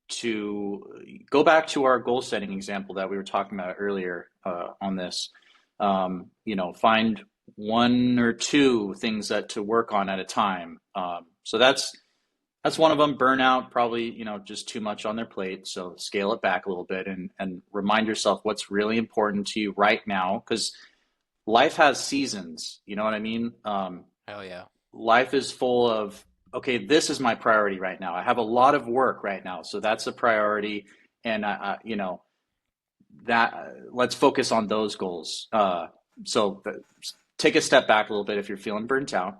to go back to our goal setting example that we were talking about earlier on this. Find one or two things that to work on at a time. So that's one of them. Burnout, probably, just too much on their plate. So scale it back a little bit and remind yourself what's really important to you right now. Because life has seasons. You know what I mean? Hell yeah. Life is full of, okay, this is my priority right now. I have a lot of work right now. So that's a priority. And, that let's focus on those goals. Take a step back a little bit if you're feeling burnt out.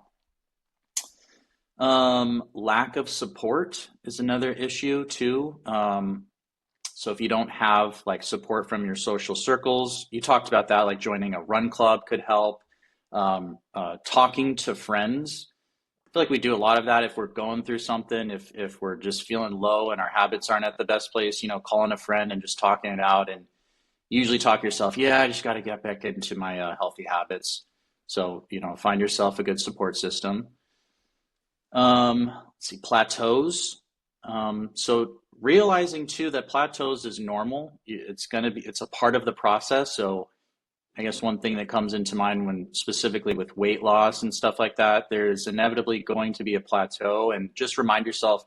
Lack of support is another issue too. So if you don't have like support from your social circles, you talked about that, like joining a run club could help. Talking to friends. I feel like we do a lot of that if we're going through something, if we're just feeling low and our habits aren't at the best place, calling a friend and just talking it out and usually talk yourself, yeah, I just got to get back into my healthy habits. So, find yourself a good support system. Let's see, plateaus. So realizing too that plateaus is normal. It's a part of the process. So I guess one thing that comes into mind when specifically with weight loss and stuff like that, there's inevitably going to be a plateau, and just remind yourself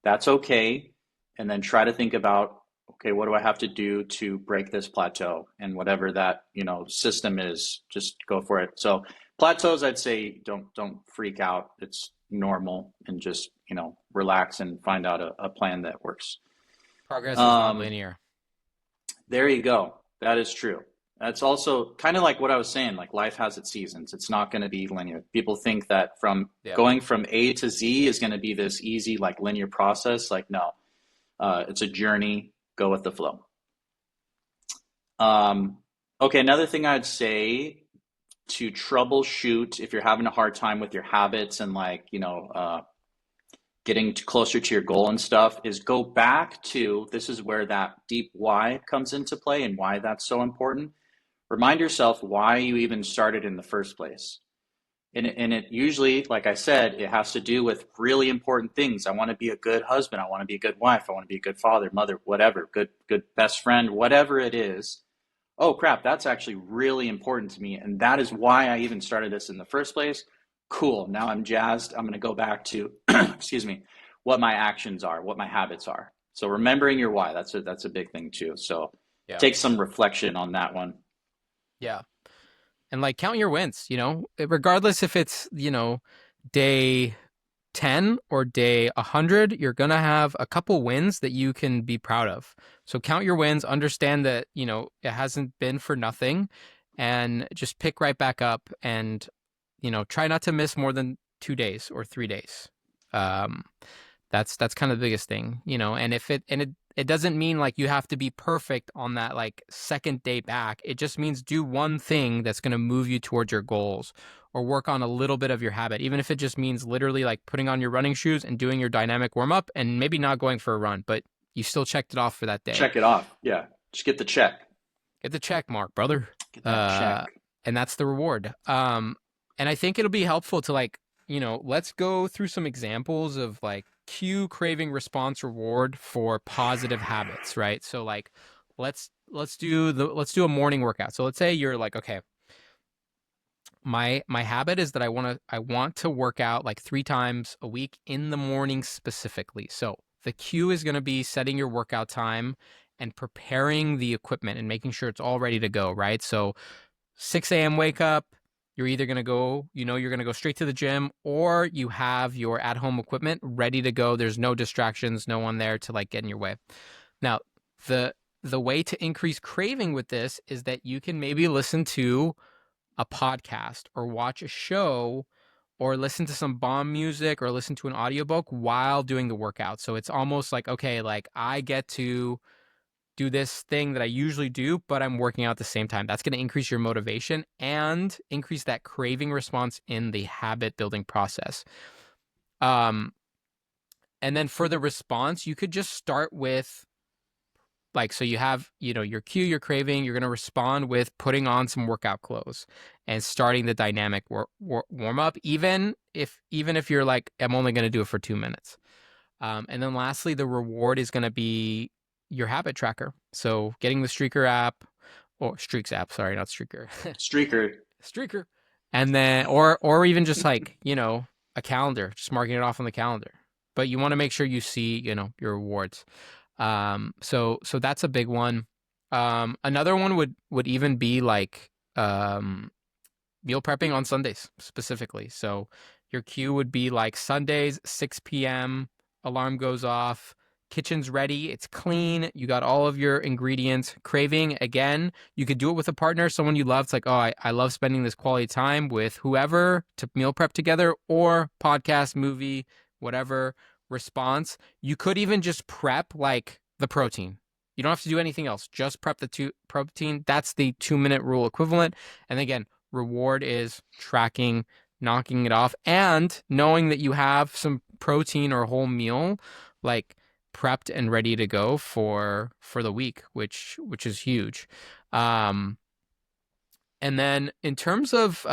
that's okay. And then try to think about, okay, what do I have to do to break this plateau? And whatever that, system is, just go for it. So plateaus, I'd say don't freak out. It's normal, and just, relax and find out a plan that works. Progress is not Um, linear. there you go. That is true. That's also kind of like what I was saying, like life has its seasons. It's not going to be linear. People think that from Yep. going from A to Z is going to be this easy, like linear process. Like, no, it's a journey. Go with the flow. Um, okay, another thing I'd say to troubleshoot if you're having a hard time with your habits and like, getting closer to your goal and stuff is go back to this is where that deep why comes into play and why that's so important. Remind yourself why you even started in the first place. And it usually, like I said, it has to do with really important things. I want to be a good husband. I want to be a good wife. I want to be a good father, mother, whatever, good best friend, whatever it is. Oh crap, that's actually really important to me. And that is why I even started this in the first place. Cool. Now I'm jazzed. I'm going to go back to, excuse me, what my actions are, what my habits are. So remembering your why, that's a big thing too. So Yeah. take some reflection on that one. Yeah. And like count your wins, regardless if it's, day 10 or day 100, you're going to have a couple wins that you can be proud of. So count your wins, understand that, it hasn't been for nothing, and just pick right back up and, try not to miss more than 2 days or 3 days. Um, that's kind of the biggest thing, and it doesn't mean like you have to be perfect on that like second day back. It just means do one thing that's going to move you towards your goals, or work on a little bit of your habit, even if it just means literally like putting on your running shoes and doing your dynamic warm up and maybe not going for a run, but you still checked it off for that day. Check it off. Yeah. Just get the check. Get the check mark, brother. Get that Uh, check. and that's the reward. And I think it'll be helpful to like, let's go through some examples of like cue, craving, response, reward for positive habits, right? So like, let's do a morning workout. So let's say you're like, okay, my habit is that I want to work out like 3 times a week in the morning specifically. So the cue is going to be setting your workout time and preparing the equipment and making sure it's all ready to go, right? So 6 a.m. wake up, you're either going to go, you're going to go straight to the gym, or you have your at-home equipment ready to go. There's no distractions, no one there to like get in your way. Now, the way to increase craving with this is that you can maybe listen to a podcast or watch a show or listen to some bomb music or listen to an audiobook while doing the workout. So it's almost like, okay, like I get to do this thing that I usually do, but I'm working out at the same time. That's going to increase your motivation and increase that craving response in the habit building process. And then for the response, you could just start with like, so you have, your cue, your craving, you're going to respond with putting on some workout clothes and starting the dynamic warm up, even if you're like, I'm only going to do it for 2 minutes. And then lastly, the reward is going to be your habit tracker. So getting the Streaker app, or Streaks app, sorry, not Streaker. Streaker. Streaker. And then, or even just like, a calendar, just marking it off on the calendar. But you want to make sure you see, your rewards. So that's a big one. Another one would even be like, meal prepping on Sundays specifically. So your cue would be like Sundays, 6 p.m., alarm goes off, kitchen's ready, it's clean, you got all of your ingredients. Craving, again, you could do it with a partner, someone you love. It's like, oh, I love spending this quality time with whoever to meal prep together, or podcast, movie, whatever response. You could even just prep like the protein. You don't have to do anything else. Just prep the protein. That's the 2-minute rule equivalent. And again, reward is tracking, knocking it off, and knowing that you have some protein or whole meal like prepped and ready to go for the week, which is huge. And then in terms of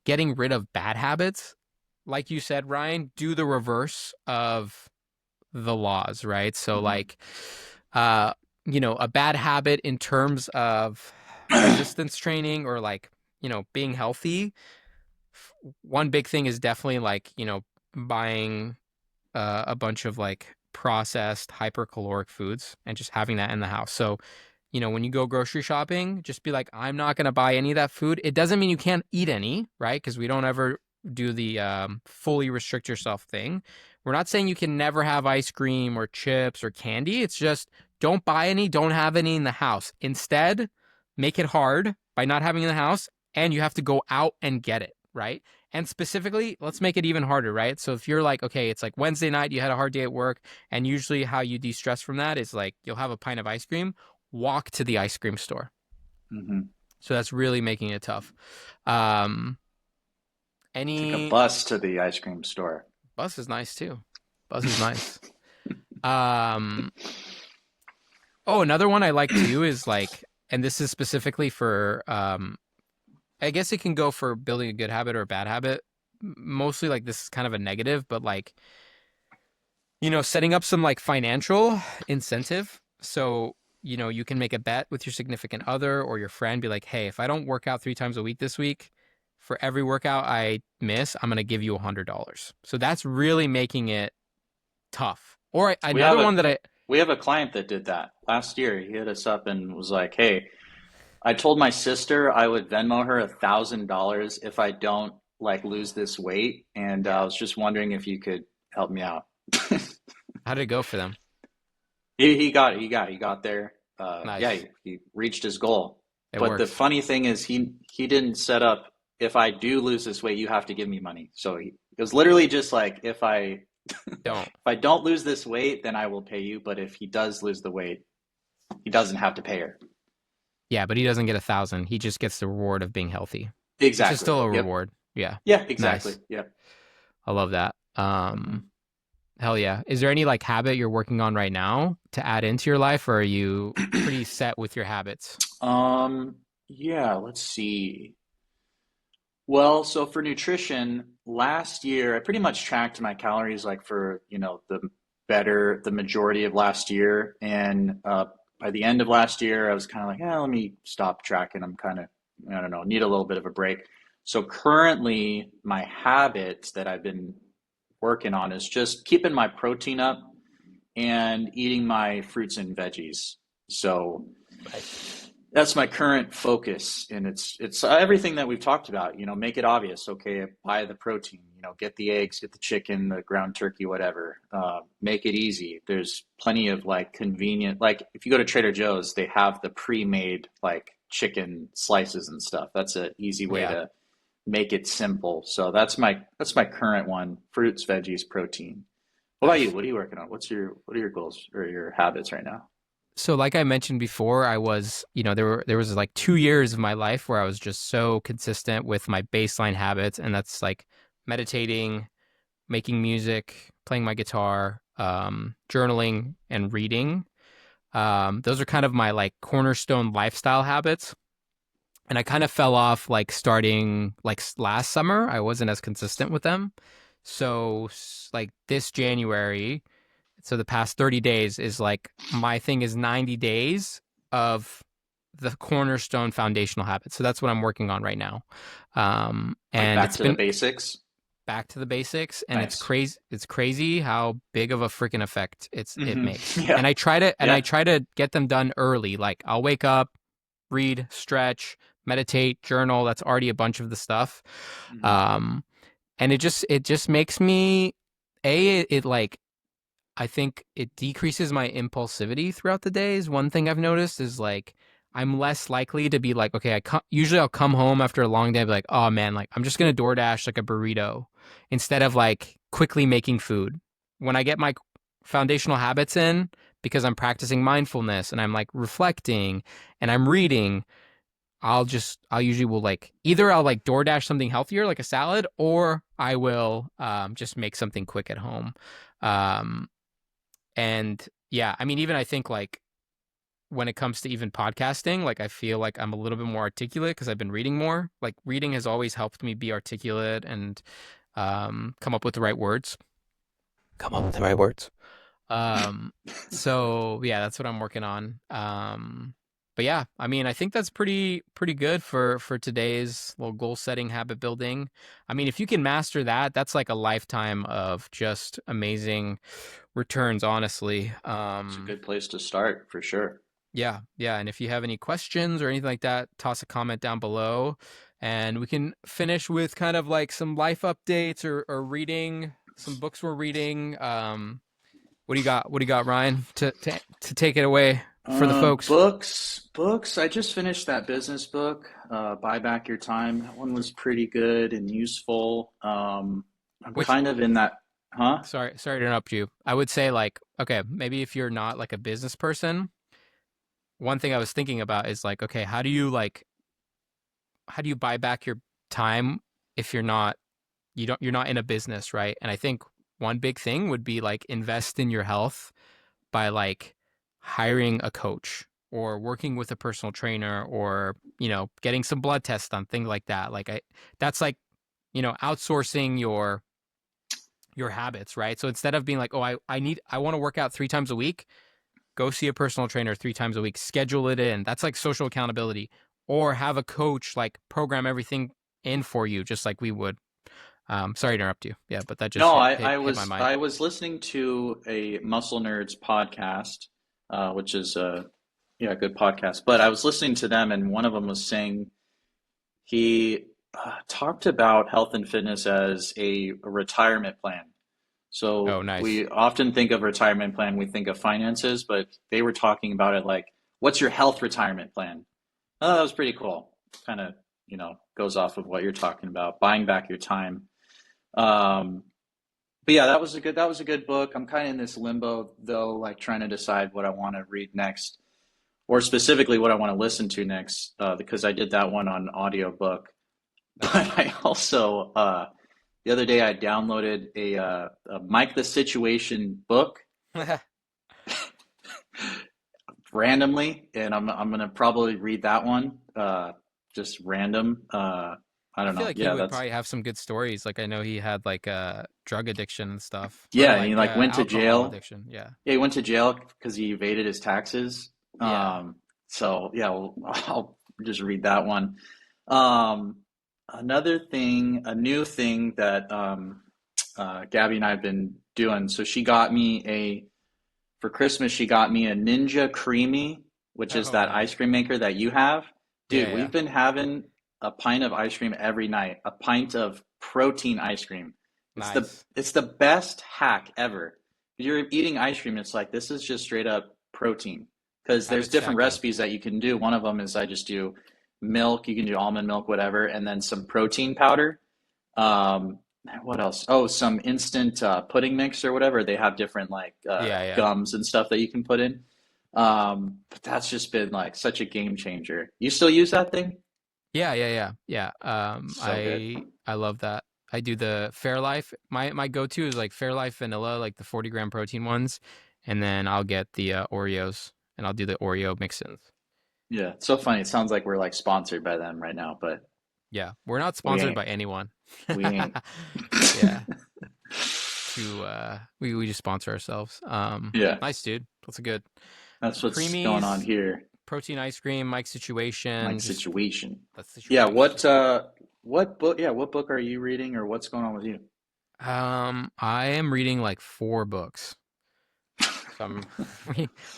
getting rid of bad habits, like you said, Ryan, do the reverse of the laws, right? So like a bad habit in terms of resistance training, or like, being healthy. One big thing is definitely like, buying a bunch of like processed hypercaloric foods and just having that in the house. So, when you go grocery shopping, just be like, I'm not going to buy any of that food. It doesn't mean you can't eat any, right? Because we don't ever do the fully restrict yourself thing. We're not saying you can never have ice cream or chips or candy. It's just, don't buy any, don't have any in the house. Instead, make it hard by not having it in the house, and you have to go out and get it, right? And specifically, let's make it even harder, right? So if you're like, okay, it's like Wednesday night, you had a hard day at work, and usually how you de-stress from that is like, you'll have a pint of ice cream, walk to the ice cream store. Mm-hmm. So that's really making it tough. Any Take a bus to the ice cream store. Bus is nice too. Bus is nice. Oh, another one I like too is like, and this is specifically for, I guess it can go for building a good habit or a bad habit. Mostly like this is kind of a negative, but like, setting up some like financial incentive. So, you can make a bet with your significant other or your friend, be like, hey, if I don't work out 3 times a week this week, for every workout I miss, I'm going to give you $100. So that's really making it tough. Or another one that we have a client that did that last year. He hit us up and was like, hey, I told my sister I would Venmo her $1,000 if I don't like lose this weight. And I was just wondering if you could help me out. How did it go for them? He got there. Nice. Yeah, he reached his goal. It But worked. the funny thing is he didn't set up, if I do lose this weight, you have to give me money. So it was literally just like, if I Don't. if I don't lose this weight, then I will pay you. But if he does lose the weight, he doesn't have to pay her. Yeah, but he doesn't get 1,000. He just gets the reward of being healthy. Exactly. Which is still a Yep. reward. Yeah. Yeah, exactly. Nice. Yep. I love that. Mhm. Hell yeah. Is there any like habit you're working on right now to add into your life, or are you pretty set with your habits? Yeah, let's see. Well, so for nutrition, last year I pretty much tracked my calories like for, the majority of last year. And by the end of last year, I was kind of like, yeah, let me stop tracking. I'm kind of, I don't know, need a little bit of a break. So currently, my habit that I've been working on is just keeping my protein up and eating my fruits and veggies. So Nice. that's my current focus, and it's everything that we've talked about. Make it obvious. Okay, buy the protein. Get the eggs, get the chicken, the ground turkey, whatever. Make it easy. There's plenty of like convenient. Like if you go to Trader Joe's, they have the pre-made like chicken slices and stuff. That's an easy way Yeah. to make it simple. So that's my current one: fruits, veggies, protein. What about you? Nice. What are you working on? What are your goals or your habits right now? So like I mentioned before, I was, there was like 2 years of my life where I was just so consistent with my baseline habits, and that's like meditating, making music, playing my guitar, journaling and reading. Those are kind of my like cornerstone lifestyle habits. And I kind of fell off like starting like last summer. I wasn't as consistent with them. So like this January, so the past 30 days is like my thing is 90 days of the cornerstone foundational habits. So that's what I'm working on right now. Like And back it's to the been basics. back to the basics, and it's Nice. crazy. It's crazy how big of a freaking effect it Hmm. makes. Yeah. And I Yeah. try to get them done early. Like I'll wake up, read, stretch, meditate, journal. That's already a bunch of the stuff. Hmm. Um, and it just makes me it like I think it decreases my impulsivity throughout the days. One thing I've noticed is like I'm less likely to be like, okay, usually I'll come home after a long day and be like, oh man, like I'm just gonna DoorDash like a burrito instead of like quickly making food. When I get my foundational habits in, because I'm practicing mindfulness and I'm like reflecting and I'm reading, I'll usually will like either I'll like DoorDash something healthier like a salad, or I will just make something quick at home. Um, and yeah, I mean, even I think like when it comes to even podcasting, like I feel like I'm a little bit more articulate because I've been reading more. Like reading has always helped me be articulate and come up with the right words. Come up with the right words. Um, so yeah, that's what I'm working on. But yeah, I mean, I think that's pretty good for today's little goal setting, habit building. I mean, if you can master that, that's like a lifetime of just amazing returns, honestly. It's a good place to start for sure. Yeah, yeah. And if you have any questions or anything like that, toss a comment down below, and we can finish with kind of like some life updates or reading some books we're reading. What do you got? What do you got, Ryan, to take it away for the folks? Books. I just finished that business book, Buy Back Your Time. That one was pretty good and useful. I'm Which, kind of in that, huh? sorry to interrupt you. I would say like, okay, maybe if you're not like a business person, one thing I was thinking about is like, okay, how do you buy back your time if you're not in a business, right? And I think one big thing would be like invest in your health by like hiring a coach or working with a personal trainer or, getting some blood tests done, things like that. That's like, outsourcing your habits, right? So instead of being like, oh, I want to work out 3 times a week, go see a personal trainer 3 times a week, schedule it in. That's like social accountability. Or have a coach like program everything in for you, just like we would. Sorry to interrupt you. Yeah, but that just No, hit my mind. I was listening to a Muscle Nerds podcast, which is a good podcast. But I was listening to them, and one of them was saying he talked about health and fitness as a retirement plan. Oh, So nice. we often think of retirement plan, we think of finances, but they were talking about it like, what's your health retirement plan? Oh, that was pretty cool. Kind of, goes off of what you're talking about, buying back your time. Um, but yeah, that was a good book. I'm kind of in this limbo though, like trying to decide what I want to read next, or specifically what I want to listen to next, because I did that one on audiobook. But Nice. I also the other day I downloaded a Mike the Situation book randomly, and I'm gonna probably read that one, just random. I I don't feel know. like he Yeah, would that's probably have some good stories. Like I know he had like drug addiction and stuff, or yeah. And he like like went to alcohol jail. addiction. Yeah. Yeah, he went to jail because he evaded his taxes. Yeah. So yeah, I'll just read that one. Um, Another thing, a new thing that Gabby and I have been doing. So she got me for Christmas. She got me a Ninja Creamy, which is Oh, that nice. ice cream maker that you have. Yeah, Dude, yeah. we've been having a pint of ice cream every night. A pint of protein ice cream. Nice. It's the best hack ever. You're eating ice cream, it's like this is just straight up protein. Because there's Habit different stacking. recipes that you can do. One of them is I just do milk, you can do almond milk, whatever, and then some protein powder. Um, what else? Oh, some instant pudding mix or whatever. They have different like Yeah, yeah. gums and stuff that you can put in. But that's just been like such a game changer. You still use that thing? Yeah, yeah, yeah, yeah. So good. I love that. I do the Fairlife. My go-to is like Fairlife vanilla, like the 40-gram protein ones, and then I'll get the Oreos, and I'll do the Oreo mix-ins. Yeah, it's so funny. It sounds like we're like sponsored by them right now, but Yeah, we're not we sponsored ain't. by anyone. We ain't. Yeah, we just sponsor ourselves. Yeah, Nice dude. That's a good that's what's going on creamies, here. protein ice cream, Mike Like situation. Just situation. that's Yeah, situation. what book? Yeah, what book are you reading, or what's going on with you? I am reading like 4 books. So I'm,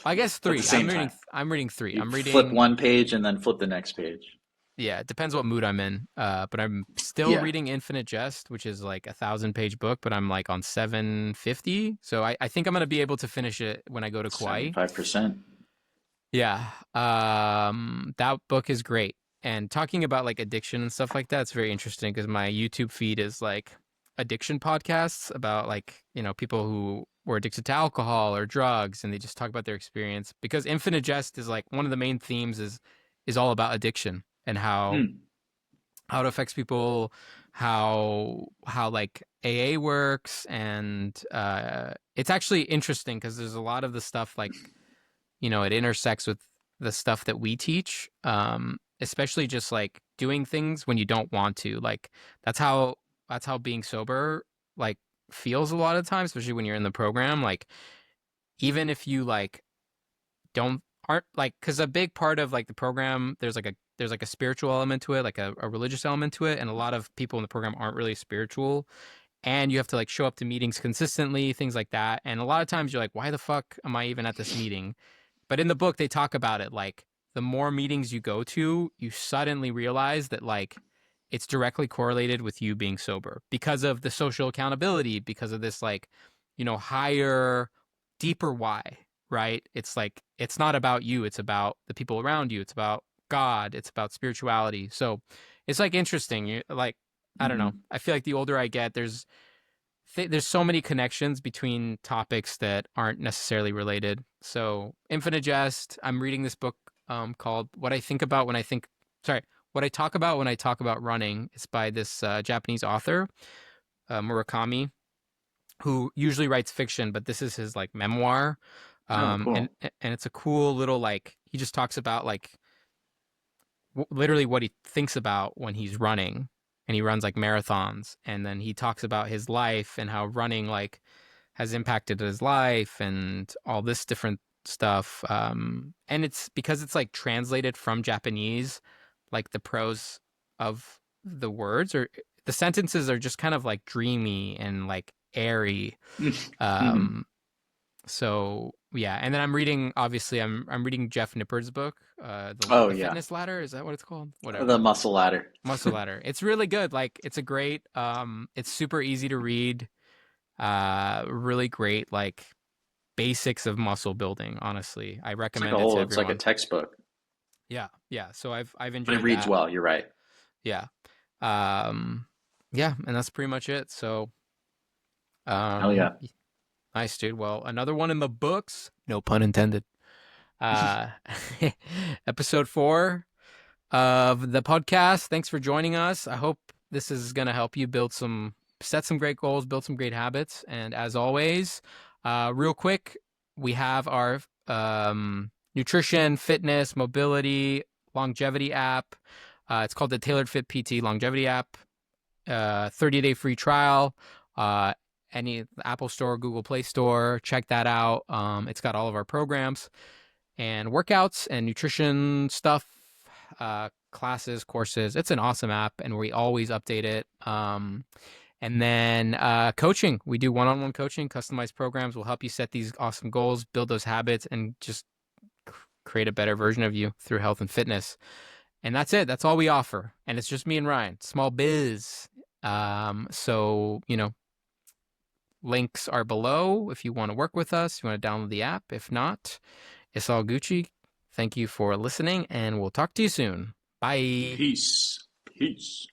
I guess At the 3. same time, I'm reading 3. you I'm flip reading, one page and then flip the next page. yeah, it depends what mood I'm in. But I'm still Yeah, reading Infinite Jest, which is like 1,000-page book, but I'm like on 750. So I think I'm gonna be able to finish it when I go to Kauai. 75%. Yeah. That book is great. And talking about like addiction and stuff like that, it's very interesting because my YouTube feed is like addiction podcasts about like, people who were addicted to alcohol or drugs and they just talk about their experience. Because Infinite Jest is like one of the main themes is all about addiction and Hmm. how it affects people, how like AA works, and it's actually interesting because there's a lot of the stuff like it intersects with the stuff that we teach, especially just like doing things when you don't want to. Like that's how that's how being sober like feels a lot of times, especially when you're in the program. Like even if you like don't aren't like because a big part of like the program there's like a spiritual element to it, like a religious element to it, and a lot of people in the program aren't really spiritual, and you have to like show up to meetings consistently, things like that, and a lot of times you're like, why the fuck am I even at this meeting? But in the book, they talk about it like the more meetings you go to, you suddenly realize that like it's directly correlated with you being sober because of the social accountability, because of this like, higher, deeper why, right? It's like, it's not about you, it's about the people around you, it's about God, it's about spirituality. So it's like interesting. Like, I don't know. Hmm. I feel like the older I get, there's so many connections between topics that aren't necessarily related. So, Infinite Jest, I'm reading this book called What I Think About When I Think, sorry, What I Talk About When I Talk About Running. It's by this Japanese author, Murakami, who usually writes fiction, but this is his like memoir. Oh, And cool. it's a cool little like he just talks about like literally what he thinks about when he's running, and he runs like marathons, and then he talks about his life and how running like has impacted his life and all this different stuff. And it's because it's like translated from Japanese, like the prose of the words or the sentences are just kind of like dreamy and like airy. Hmm. Um, so yeah, and then I'm reading. Obviously, I'm reading Jeff Nippard's book, Oh, the yeah. Fitness Ladder. Is that what it's called? The Whatever. muscle ladder. Muscle Ladder. It's really good. Like it's a great. It's super easy to read. Really great. Like basics of muscle building. Honestly, I recommend it to It's like a everyone. textbook, Yeah, yeah. So I've but it enjoyed reads that. well. You're right. Yeah. Um, yeah, and that's pretty much it. So, Hell um, yeah. nice, dude. Well, another one in the books. No pun intended. Uh, Episode 4 of the podcast. Thanks for joining us. I hope this is going to help you set some great goals, build some great habits. And as always, real quick, we have our nutrition, fitness, mobility, longevity app. It's called the Tailored Fit PT Longevity app. 30-day free trial. Uh, any Apple Store, Google Play Store, check that out. It's got all of our programs and workouts and nutrition stuff, classes, courses. It's an awesome app, and we always update it. And then coaching. We do one-on-one coaching, customized programs will help you set these awesome goals, build those habits, and just create a better version of you through health and fitness. And that's it. That's all we offer. And it's just me and Ryan. Small biz. So, links are below if you want to work with us, you want to download the app. If not, it's all Gucci. Thank you for listening, and we'll talk to you soon. Bye. Peace. Peace.